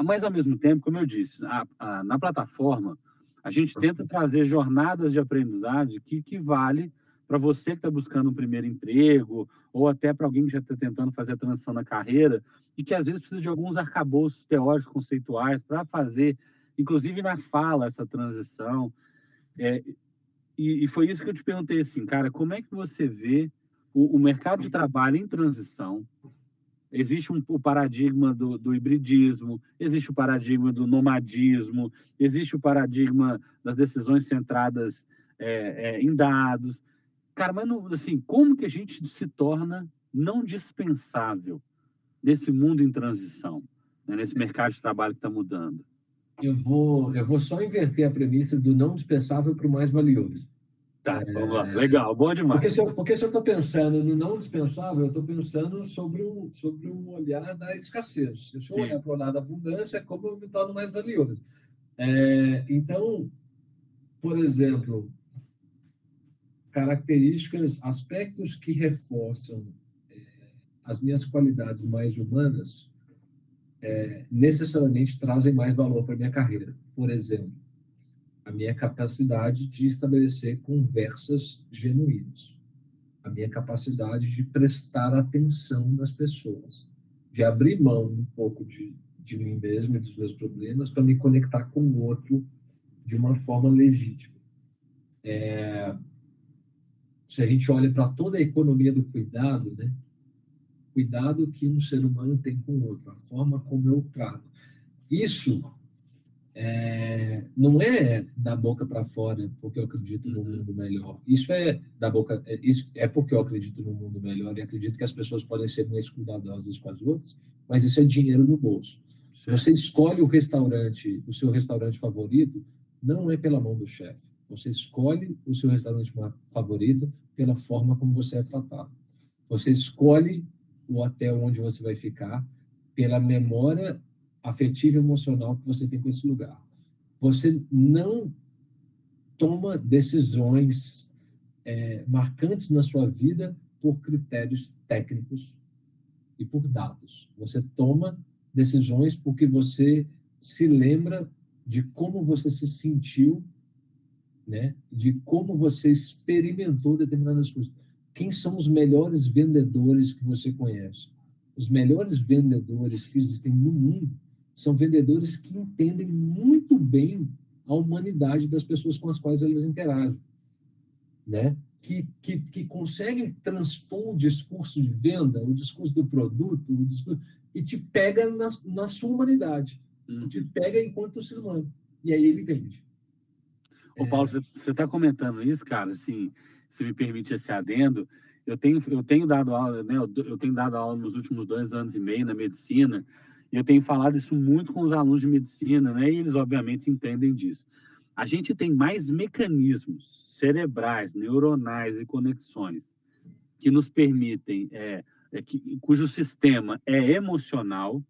Speaker 1: Mas, ao mesmo tempo, como eu disse, na plataforma, a gente tenta trazer jornadas de aprendizagem que vale para você que está buscando um primeiro emprego, ou até para alguém que já está tentando fazer a transição na carreira, e que às vezes precisa de alguns arcabouços teóricos, conceituais, para fazer, inclusive na fala, essa transição. E foi isso que eu te perguntei, assim, cara, como é que você vê o mercado de trabalho em transição? Existe o paradigma do hibridismo, existe o paradigma do nomadismo, existe o paradigma das decisões centradas em dados. Cara, mas não, assim, como que a gente se torna não dispensável nesse mundo em transição, né, nesse mercado de trabalho que está mudando?
Speaker 2: Eu vou só inverter a premissa do não dispensável para o mais valioso.
Speaker 1: Tá, vamos lá. Legal, bom demais.
Speaker 2: Porque se eu estou pensando no não dispensável, eu estou pensando sobre o olhar da escassez. Se eu olhar para o olhar da abundância, é como eu me torno mais valioso. Então, por exemplo, características, aspectos que reforçam as minhas qualidades mais humanas, necessariamente trazem mais valor para a minha carreira. Por exemplo, a minha capacidade de estabelecer conversas genuínas, a minha capacidade de prestar atenção nas pessoas, de abrir mão um pouco de mim mesmo e dos meus problemas para me conectar com o outro de uma forma legítima. Se a gente olha para toda a economia do cuidado, né? Cuidado que um ser humano tem com o outro, a forma como eu trato. Isso não é da boca para fora porque eu acredito num mundo melhor. Isso é porque eu acredito num mundo melhor e acredito que as pessoas podem ser mais cuidadosas com as outras, mas isso é dinheiro no bolso. Certo. Você escolhe o seu restaurante favorito, não é pela mão do chefe. Você escolhe o seu restaurante favorito pela forma como você é tratado. Você escolhe o hotel onde você vai ficar pela memória afetiva e emocional que você tem com esse lugar. Você não toma decisões marcantes na sua vida por critérios técnicos e por dados. Você toma decisões porque você se lembra de como você se sentiu, né? De como você experimentou determinadas coisas. Quem são os melhores vendedores que você conhece? Os melhores vendedores que existem no mundo são vendedores que entendem muito bem a humanidade das pessoas com as quais eles interagem, né? Que conseguem transpor o discurso de venda, o discurso do produto, e te pega na sua humanidade, te pega enquanto ser humano, e aí ele vende.
Speaker 1: Ô, Paulo, você está comentando isso, cara, assim, se me permite esse adendo, eu tenho dado aula, né? Eu tenho dado aula nos últimos 2 anos e meio na medicina, e eu tenho falado isso muito com os alunos de medicina, né? E eles, obviamente, entendem disso. A gente tem mais mecanismos cerebrais, neuronais e conexões que nos permitem, cujo sistema é emocional,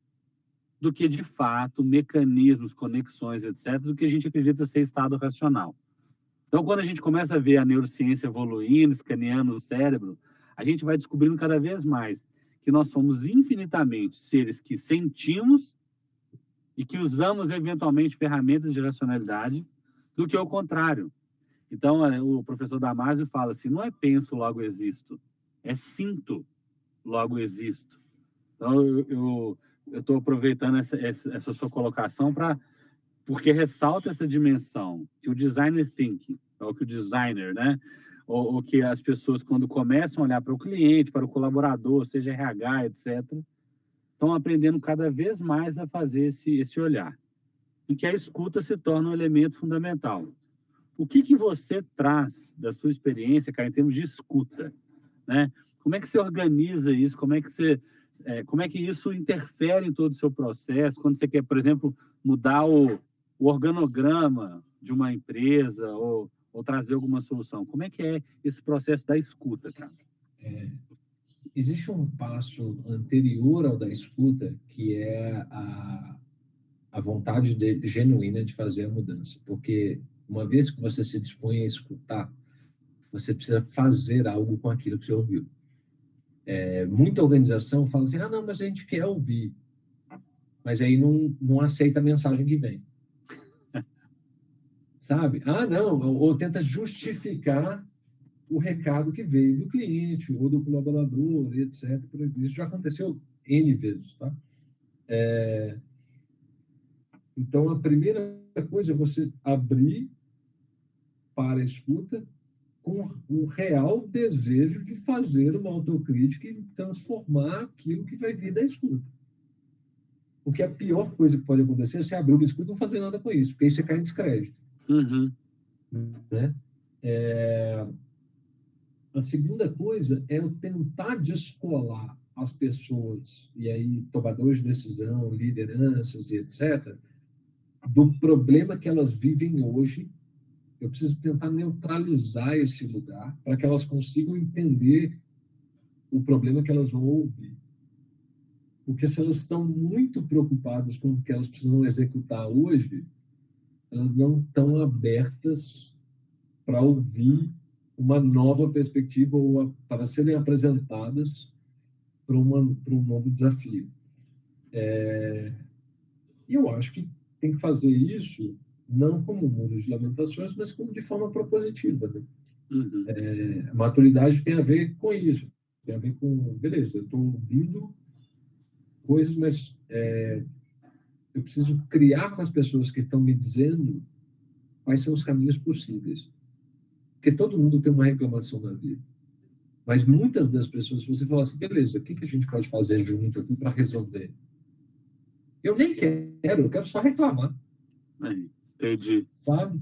Speaker 1: do que, de fato, mecanismos, conexões, etc., do que a gente acredita ser estado racional. Então, quando a gente começa a ver a neurociência evoluindo, escaneando o cérebro, a gente vai descobrindo cada vez mais que nós somos infinitamente seres que sentimos e que usamos, eventualmente, ferramentas de racionalidade, do que o contrário. Então, o professor Damasio fala assim, não é penso, logo existo, é sinto, logo existo. Então, eu estou aproveitando essa sua colocação porque ressalta essa dimensão que o designer thinking, ou que o designer, né? ou que as pessoas, quando começam a olhar para o cliente, para o colaborador, seja RH, etc., estão aprendendo cada vez mais a fazer esse olhar, e que a escuta se torna um elemento fundamental. O que você traz da sua experiência, cara, em termos de escuta, né? Como é que você organiza isso? Como é que isso interfere em todo o seu processo? Quando você quer, por exemplo, mudar o organograma de uma empresa ou trazer alguma solução. Como é que é esse processo da escuta, cara?
Speaker 2: Existe um passo anterior ao da escuta, que é a vontade genuína de fazer a mudança. Porque uma vez que você se dispõe a escutar, você precisa fazer algo com aquilo que você ouviu. Muita organização fala assim, não, mas a gente quer ouvir. Mas aí não aceita a mensagem que vem. Sabe? Não, ou tenta justificar o recado que veio do cliente ou do colaborador, etc. Isso já aconteceu N vezes, tá? Então, a primeira coisa é você abrir para a escuta com o real desejo de fazer uma autocrítica e transformar aquilo que vai vir da escuta. Porque a pior coisa que pode acontecer é você abrir uma escuta e não fazer nada com isso, porque aí você cai em descrédito.
Speaker 1: Uhum.
Speaker 2: Né? A segunda coisa é eu tentar descolar as pessoas, e aí tomadores de decisão, lideranças e etc., do problema que elas vivem hoje. Eu preciso tentar neutralizar esse lugar para que elas consigam entender o problema que elas vão ouvir. Porque se elas estão muito preocupadas com o que elas precisam executar hoje, elas não estão abertas para ouvir uma nova perspectiva ou para serem apresentadas para um novo desafio. E eu acho que tem que fazer isso não como muro de lamentações, mas como de forma propositiva. Né?
Speaker 1: Uhum.
Speaker 2: A maturidade tem a ver com isso. Tem a ver com, beleza, eu estou ouvindo coisas, mas eu preciso criar com as pessoas que estão me dizendo quais são os caminhos possíveis. Porque todo mundo tem uma reclamação na vida. Mas muitas das pessoas, se você falar assim, beleza, o que a gente pode fazer junto aqui para resolver? Eu nem quero, eu quero só reclamar.
Speaker 1: Entendi.
Speaker 2: Sabe?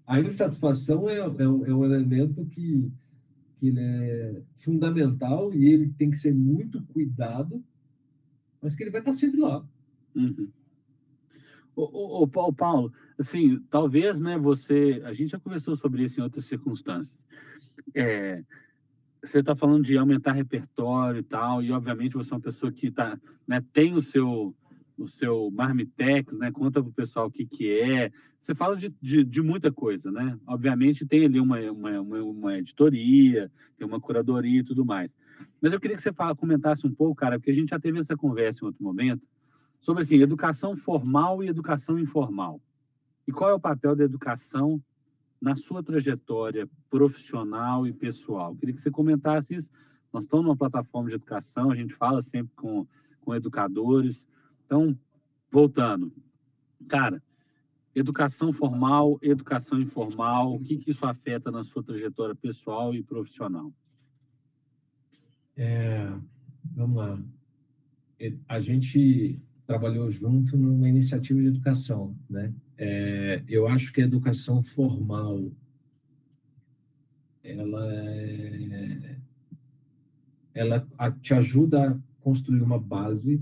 Speaker 2: A insatisfação é um elemento que ele é fundamental e ele tem que ser muito cuidado, mas que ele vai estar sempre lá.
Speaker 1: Uhum. Paulo, assim, talvez, né, a gente já conversou sobre isso em outras circunstâncias. Você está falando de aumentar repertório e tal, e obviamente você é uma pessoa que tem o seu Marmitex, né? Conta para o pessoal o que é. Você fala de muita coisa, né? Obviamente tem ali uma editoria, tem uma curadoria e tudo mais. Mas eu queria que você comentasse um pouco, cara, porque a gente já teve essa conversa em outro momento, sobre assim, educação formal e educação informal. E qual é o papel da educação na sua trajetória profissional e pessoal? Queria que você comentasse isso. Nós estamos numa plataforma de educação, a gente fala sempre com educadores. Então, voltando, cara, educação formal, educação informal, o que isso afeta na sua trajetória pessoal e profissional?
Speaker 2: Vamos lá. A gente trabalhou junto numa iniciativa de educação, né? Eu acho que a educação formal ela te ajuda a construir uma base,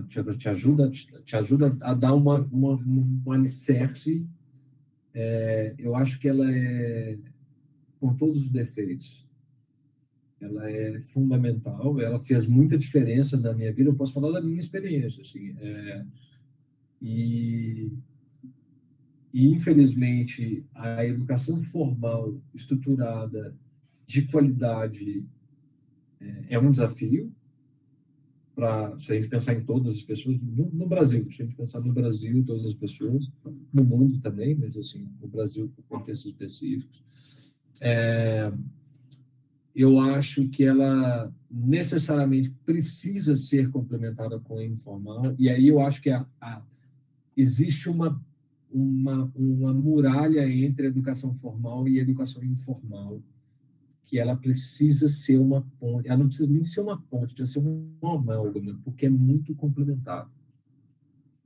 Speaker 2: te ajuda a dar um alicerce. Eu acho que ela com todos os defeitos, ela é fundamental, ela fez muita diferença na minha vida. Eu posso falar da minha experiência, assim, e infelizmente a educação formal estruturada de qualidade é um desafio se a gente pensar em todas as pessoas no Brasil, se a gente pensar no Brasil, todas as pessoas, no mundo também, mas assim, no Brasil, por contextos específicos. Eu acho que ela necessariamente precisa ser complementada com a informal, e aí eu acho que existe uma muralha entre a educação formal e a educação informal, que ela precisa ser uma ponte, ela não precisa nem ser uma ponte, precisa ser uma amálgama, porque é muito complementar,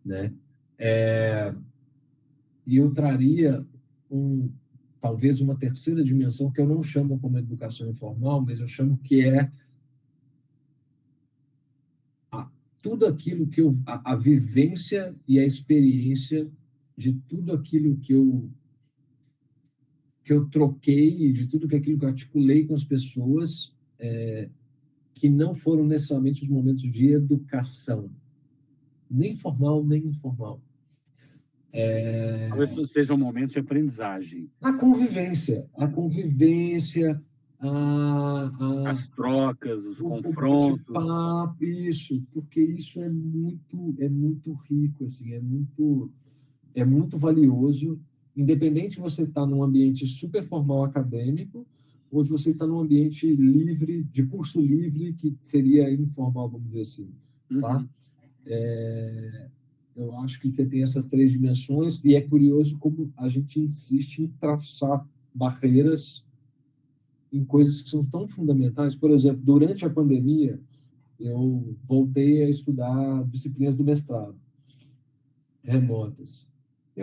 Speaker 2: né? E eu traria talvez uma terceira dimensão que eu não chamo como educação informal, mas eu chamo que é tudo aquilo que a vivência e a experiência de tudo aquilo que eu troquei, de tudo aquilo que eu articulei com as pessoas, que não foram necessariamente os momentos de educação, nem formal, nem informal.
Speaker 1: Talvez seja um momento de aprendizagem.
Speaker 2: A convivência,
Speaker 1: as trocas, os confrontos.
Speaker 2: Papo, isso, porque isso é muito rico, assim, é muito valioso, independente de você estar num ambiente super formal acadêmico ou de você estar num ambiente livre, de curso livre, que seria informal, vamos dizer assim. Tá? Eu acho que tem essas três dimensões e é curioso como a gente insiste em traçar barreiras em coisas que são tão fundamentais. Por exemplo, durante a pandemia, eu voltei a estudar disciplinas do mestrado, remotas.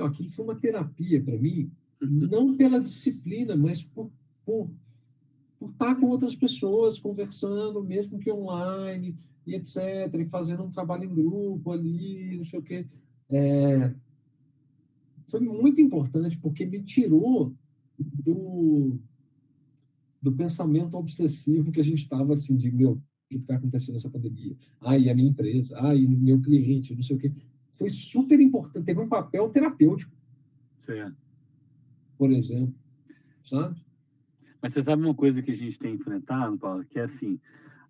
Speaker 2: Aquilo foi uma terapia para mim, não pela disciplina, mas por estar com outras pessoas, conversando, mesmo que online, e etc., e fazendo um trabalho em grupo ali, não sei o quê. Foi muito importante, porque me tirou do pensamento obsessivo que a gente estava assim, de, o que vai acontecer nessa pandemia? E a minha empresa? E o meu cliente? Não sei o quê. Foi super importante. Teve um papel terapêutico.
Speaker 1: Certo.
Speaker 2: Por exemplo. Sabe?
Speaker 1: Mas você sabe uma coisa que a gente tem enfrentado, Paulo, que é assim,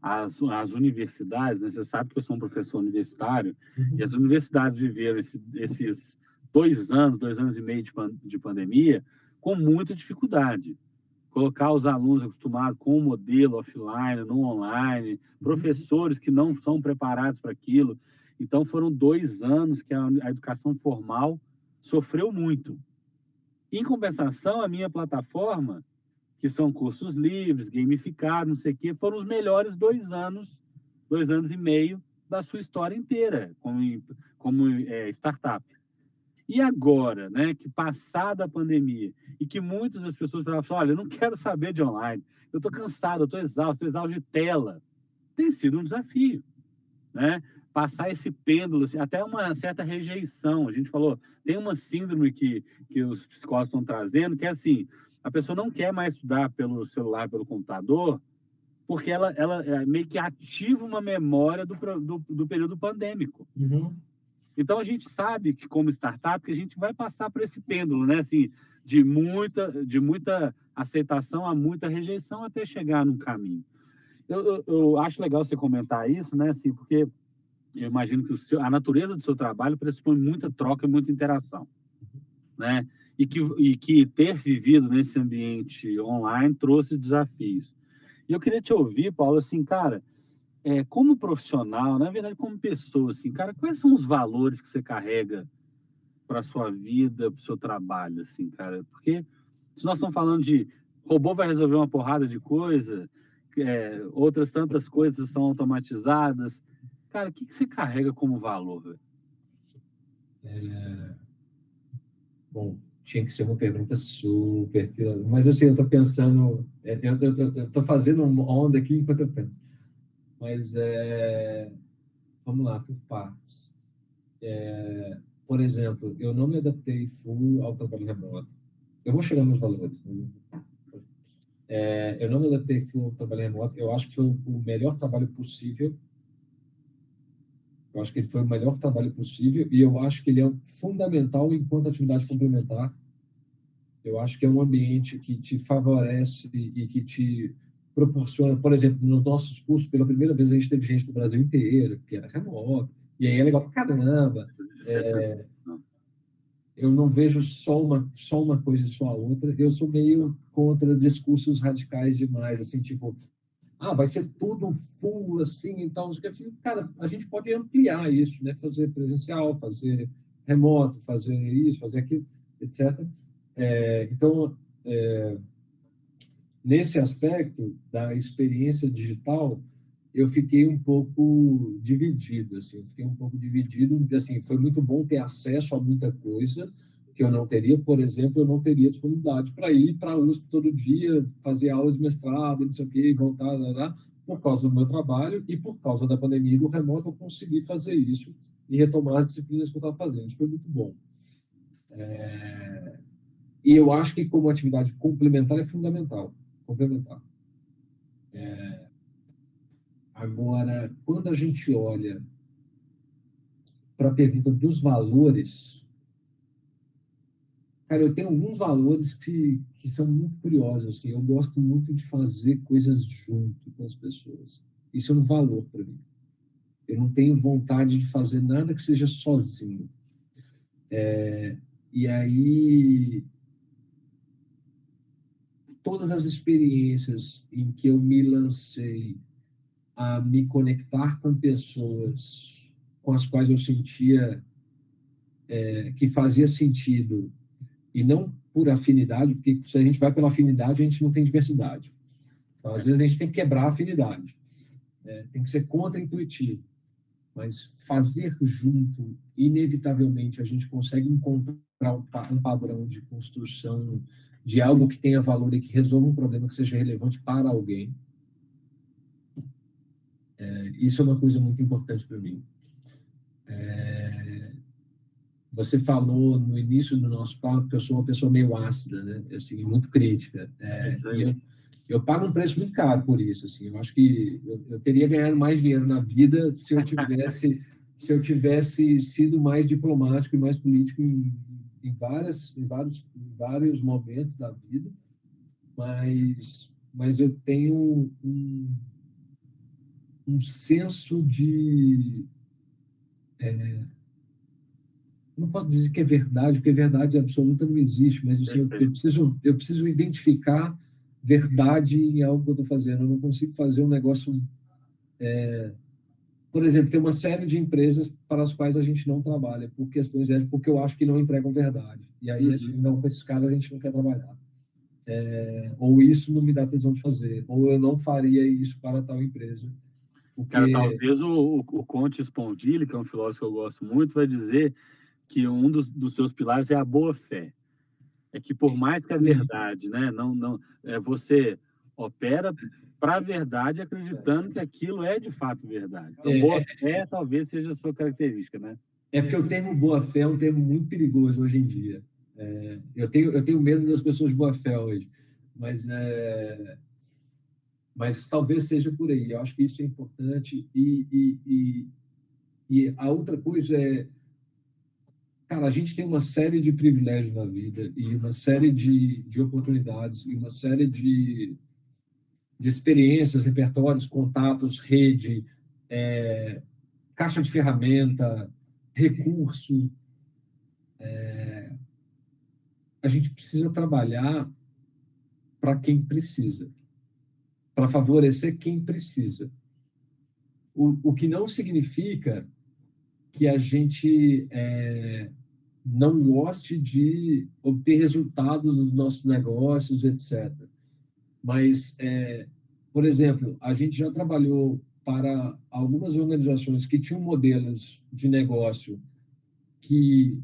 Speaker 1: as universidades, né, você sabe que eu sou um professor universitário, e as universidades viveram esses 2 anos e meio de pandemia com muita dificuldade. Colocar os alunos acostumados com o modelo offline, no online, professores que não são preparados para aquilo. Então, foram 2 anos que a educação formal sofreu muito. Em compensação, a minha plataforma, que são cursos livres, gamificados, não sei o quê, foram os melhores 2 anos e meio da sua história inteira como startup. E agora, né, que passada a pandemia, e que muitas das pessoas falavam assim, olha, eu não quero saber de online, eu estou cansado, eu estou exausto de tela. Tem sido um desafio, né? Passar esse pêndulo, assim, até uma certa rejeição. A gente falou, tem uma síndrome que os psicólogos estão trazendo, que é assim, a pessoa não quer mais estudar pelo celular, pelo computador, porque ela meio que ativa uma memória do período pandêmico. Então, a gente sabe que, como startup, que a gente vai passar por esse pêndulo, né? Assim, de muita aceitação a muita rejeição até chegar num caminho. Eu acho legal você comentar isso, né? Assim, porque eu imagino que a natureza do seu trabalho pressupõe muita troca e muita interação, né? E que ter vivido nesse ambiente online trouxe desafios. E eu queria te ouvir, Paulo, assim, cara, como profissional, na verdade, como pessoa, assim, cara, quais são os valores que você carrega para a sua vida, para o seu trabalho, assim, cara? Porque se nós estamos falando de robô vai resolver uma porrada de coisa, outras tantas coisas são automatizadas, cara, o que você carrega como valor, velho?
Speaker 2: Bom, tinha que ser uma pergunta super... Mas, assim, eu estou pensando... Eu estou fazendo uma onda aqui enquanto eu penso. Mas, vamos lá, por partes. Por exemplo, eu não me adaptei full ao trabalho remoto. Eu vou chegar nos valores. Eu não me adaptei full ao trabalho remoto. Eu acho que foi o melhor trabalho possível. Eu acho que ele foi o melhor trabalho possível e eu acho que ele é fundamental enquanto atividade complementar. Eu acho que é um ambiente que te favorece e que te proporciona, por exemplo, nos nossos cursos, pela primeira vez a gente teve gente do Brasil inteiro, que era remoto, e aí é legal pra caramba. Eu não vejo só uma coisa e só a outra. Eu sou meio contra discursos radicais demais, assim, tipo, vai ser tudo full, assim, então, cara, a gente pode ampliar isso, né? Fazer presencial, fazer remoto, fazer isso, fazer aquilo, etc. Então, nesse aspecto da experiência digital, eu fiquei um pouco dividido, assim, assim, foi muito bom ter acesso a muita coisa que eu não teria, por exemplo, eu não teria disponibilidade para ir para a USP todo dia, fazer aula de mestrado, não sei o quê, e voltar, lá, por causa do meu trabalho e por causa da pandemia do remoto, eu consegui fazer isso e retomar as disciplinas que eu estava fazendo. Isso foi muito bom. E eu acho que como atividade complementar é fundamental, complementar. Agora, quando a gente olha para a pergunta dos valores, cara, eu tenho alguns valores que são muito curiosos. Assim. Eu gosto muito de fazer coisas junto com as pessoas. Isso é um valor para mim. Eu não tenho vontade de fazer nada que seja sozinho. E aí, todas as experiências em que eu me lancei a me conectar com pessoas com as quais eu sentia que fazia sentido, e não por afinidade, porque se a gente vai pela afinidade, a gente não tem diversidade. Então, às vezes, a gente tem que quebrar a afinidade. Tem que ser contra-intuitivo. Mas fazer junto, inevitavelmente, a gente consegue encontrar um padrão de construção de algo que tenha valor e que resolva um problema que seja relevante para alguém. Isso é uma coisa muito importante para mim. Você falou no início do nosso papo que eu sou uma pessoa meio ácida, né? Assim, muito crítica. E eu pago um preço muito caro por isso. Assim. Eu acho que eu teria ganhado mais dinheiro na vida se eu tivesse sido mais diplomático e mais político em vários momentos da vida. Mas eu tenho um senso de... não posso dizer que é verdade, porque verdade absoluta não existe, mas assim, eu preciso identificar verdade em algo que eu estou fazendo. Eu não consigo fazer um negócio... Por exemplo, tem uma série de empresas para as quais a gente não trabalha por questões éticas, porque eu acho que não entregam verdade. E aí, não, com esses caras a gente não quer trabalhar. Ou isso não me dá tesão de fazer, ou eu não faria isso para tal empresa. Porque...
Speaker 1: Cara, talvez o Conte Spondili, que é um filósofo que eu gosto muito, vai dizer que um dos seus pilares é a boa-fé. É que por mais que a verdade, né, você opera para a verdade acreditando que aquilo é de fato verdade. Então, boa-fé talvez seja a sua característica, né?
Speaker 2: Porque o termo boa-fé é um termo muito perigoso hoje em dia. Eu tenho medo das pessoas de boa-fé hoje, mas talvez seja por aí. Eu acho que isso é importante. E a outra coisa é, cara, a gente tem uma série de privilégios na vida e uma série de oportunidades e uma série de experiências, repertórios, contatos, rede, caixa de ferramenta, recurso. A gente precisa trabalhar para quem precisa, para favorecer quem precisa. O que não significa que a gente não goste de obter resultados nos nossos negócios, etc. Mas, por exemplo, a gente já trabalhou para algumas organizações que tinham modelos de negócio que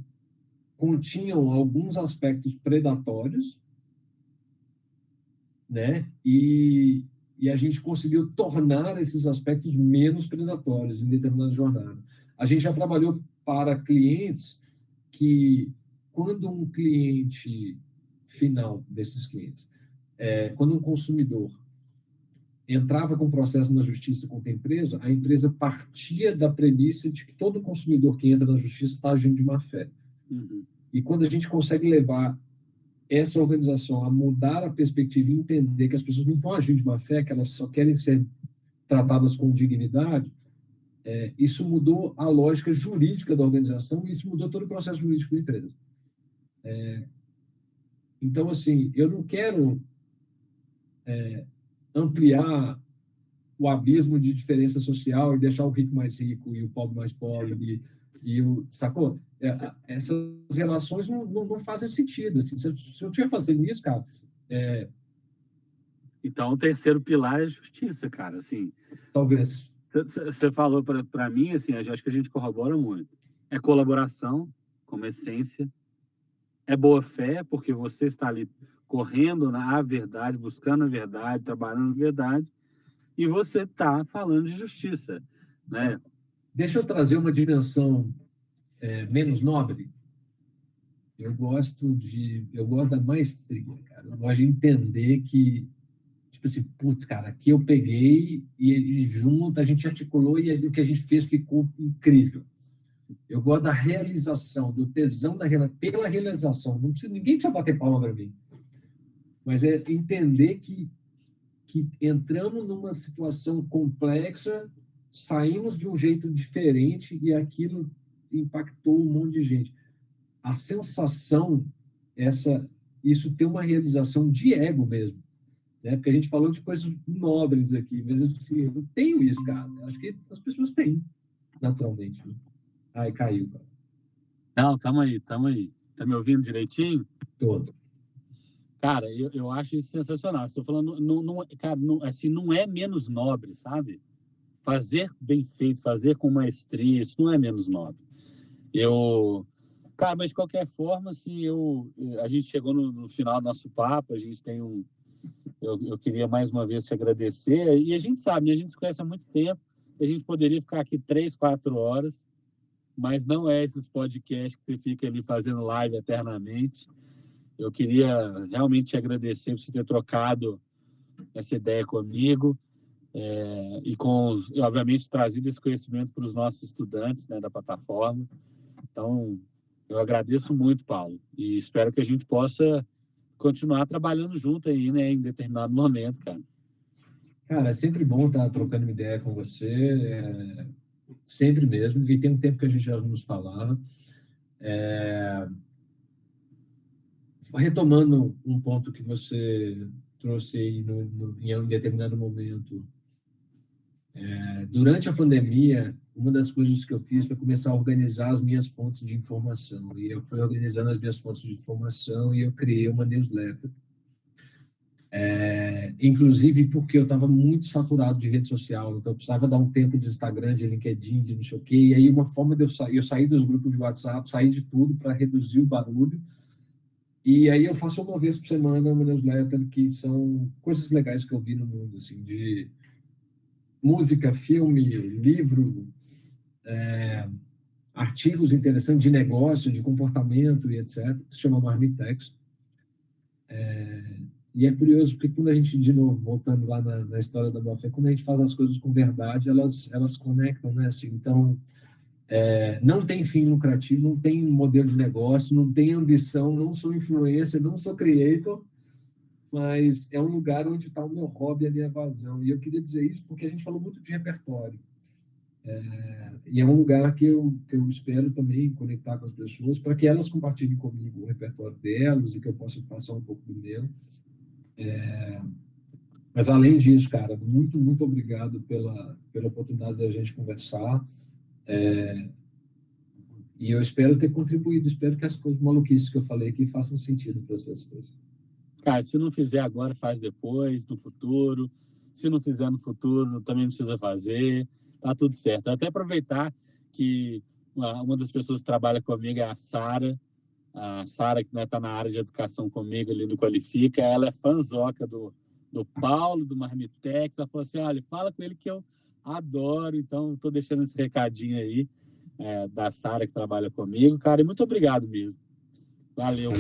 Speaker 2: continham alguns aspectos predatórios, né? E a gente conseguiu tornar esses aspectos menos predatórios em determinada jornada. A gente já trabalhou para clientes que, quando um cliente final desses clientes, quando um consumidor entrava com processo na justiça contra a empresa partia da premissa de que todo consumidor que entra na justiça está agindo de má fé. E quando a gente consegue levar essa organização a mudar a perspectiva e entender que as pessoas não estão agindo de má fé, que elas só querem ser tratadas com dignidade, isso mudou a lógica jurídica da organização e isso mudou todo o processo jurídico da empresa. Então, assim, eu não quero ampliar o abismo de diferença social e deixar o rico mais rico e o pobre mais pobre. Sacou? Essas relações não fazem sentido. Assim, se eu estiver fazendo isso, cara...
Speaker 1: Então, o terceiro pilar é justiça, cara. Assim,
Speaker 2: talvez.
Speaker 1: Você falou para mim, assim, acho que a gente corrobora muito. É colaboração, como essência. É boa fé, porque você está ali correndo na verdade, buscando a verdade, trabalhando a verdade, e você está falando de justiça, né?
Speaker 2: Deixa eu trazer uma dimensão menos nobre. Eu gosto da maestria, cara. Eu gosto de entender que, tipo assim, putz, cara, aqui eu peguei e junto a gente articulou e o que a gente fez ficou incrível. Eu gosto da realização, do tesão pela realização. Ninguém precisa bater palma para mim. Mas é entender que entramos numa situação complexa, saímos de um jeito diferente e aquilo impactou um monte de gente. A sensação, isso tem uma realização de ego mesmo, né? Porque a gente falou de coisas nobres aqui, mas assim, eu tenho isso, cara. Acho que as pessoas têm, naturalmente. Né? Ai, caiu, cara.
Speaker 1: Não, tamo aí. Tá me ouvindo direitinho?
Speaker 2: Todo.
Speaker 1: Cara, eu acho isso sensacional. Estou falando, cara, assim, não é menos nobre, sabe? Fazer bem feito, fazer com maestria, isso não é menos nobre. Cara, mas de qualquer forma, assim, a gente chegou no final do nosso papo, a gente tem eu queria mais uma vez te agradecer, e a gente sabe, a gente se conhece há muito tempo, a gente poderia ficar aqui 3, 4 horas, mas não é esses podcasts que você fica ali fazendo live eternamente. Eu queria realmente te agradecer por você ter trocado essa ideia comigo e obviamente, trazido esse conhecimento para os nossos estudantes, né, da plataforma. Então, eu agradeço muito, Paulo, e espero que a gente possa continuar trabalhando junto aí, né, em determinado momento, cara.
Speaker 2: Cara, é sempre bom estar trocando uma ideia com você, sempre mesmo, e tem um tempo que a gente já nos falava. Retomando um ponto que você trouxe aí em um determinado momento, durante a pandemia, uma das coisas que eu fiz foi começar a organizar as minhas fontes de informação. E eu fui organizando as minhas fontes de informação e eu criei uma newsletter. Inclusive porque eu estava muito saturado de rede social, então eu precisava dar um tempo de Instagram, de LinkedIn, de não sei o quê. E aí uma forma de eu sair dos grupos de WhatsApp, sair de tudo para reduzir o barulho. E aí eu faço uma vez por semana uma newsletter que são coisas legais que eu vi no mundo, assim, de música, filme, livro, artigos interessantes de negócio, de comportamento e etc., que se chama Marmitex. E é curioso porque quando a gente, de novo, voltando lá na história da boa fé, quando a gente faz as coisas com verdade, elas conectam, né? Assim, então, não tem fim lucrativo, não tem modelo de negócio, não tem ambição, não sou influencer, não sou creator, mas é um lugar onde está o meu hobby, a minha vazão. E eu queria dizer isso porque a gente falou muito de repertório. E é um lugar que eu espero também conectar com as pessoas para que elas compartilhem comigo o repertório delas e que eu possa passar um pouco do meu. Mas, além disso, cara, muito, muito obrigado pela oportunidade da gente conversar. E eu espero ter contribuído, espero que as coisas maluquices que eu falei aqui façam sentido para as pessoas.
Speaker 1: Cara, se não fizer agora, faz depois, no futuro. Se não fizer no futuro, também não precisa fazer. Tá tudo certo. Até aproveitar que uma das pessoas que trabalha comigo é a Sara. A Sara, que está na área de educação comigo ali no Qualifica, ela é fãzoca do Paulo, do Marmitex. Ela falou assim, olha, fala com ele que eu adoro. Então, estou deixando esse recadinho aí da Sara, que trabalha comigo. Cara, e muito obrigado mesmo. Valeu.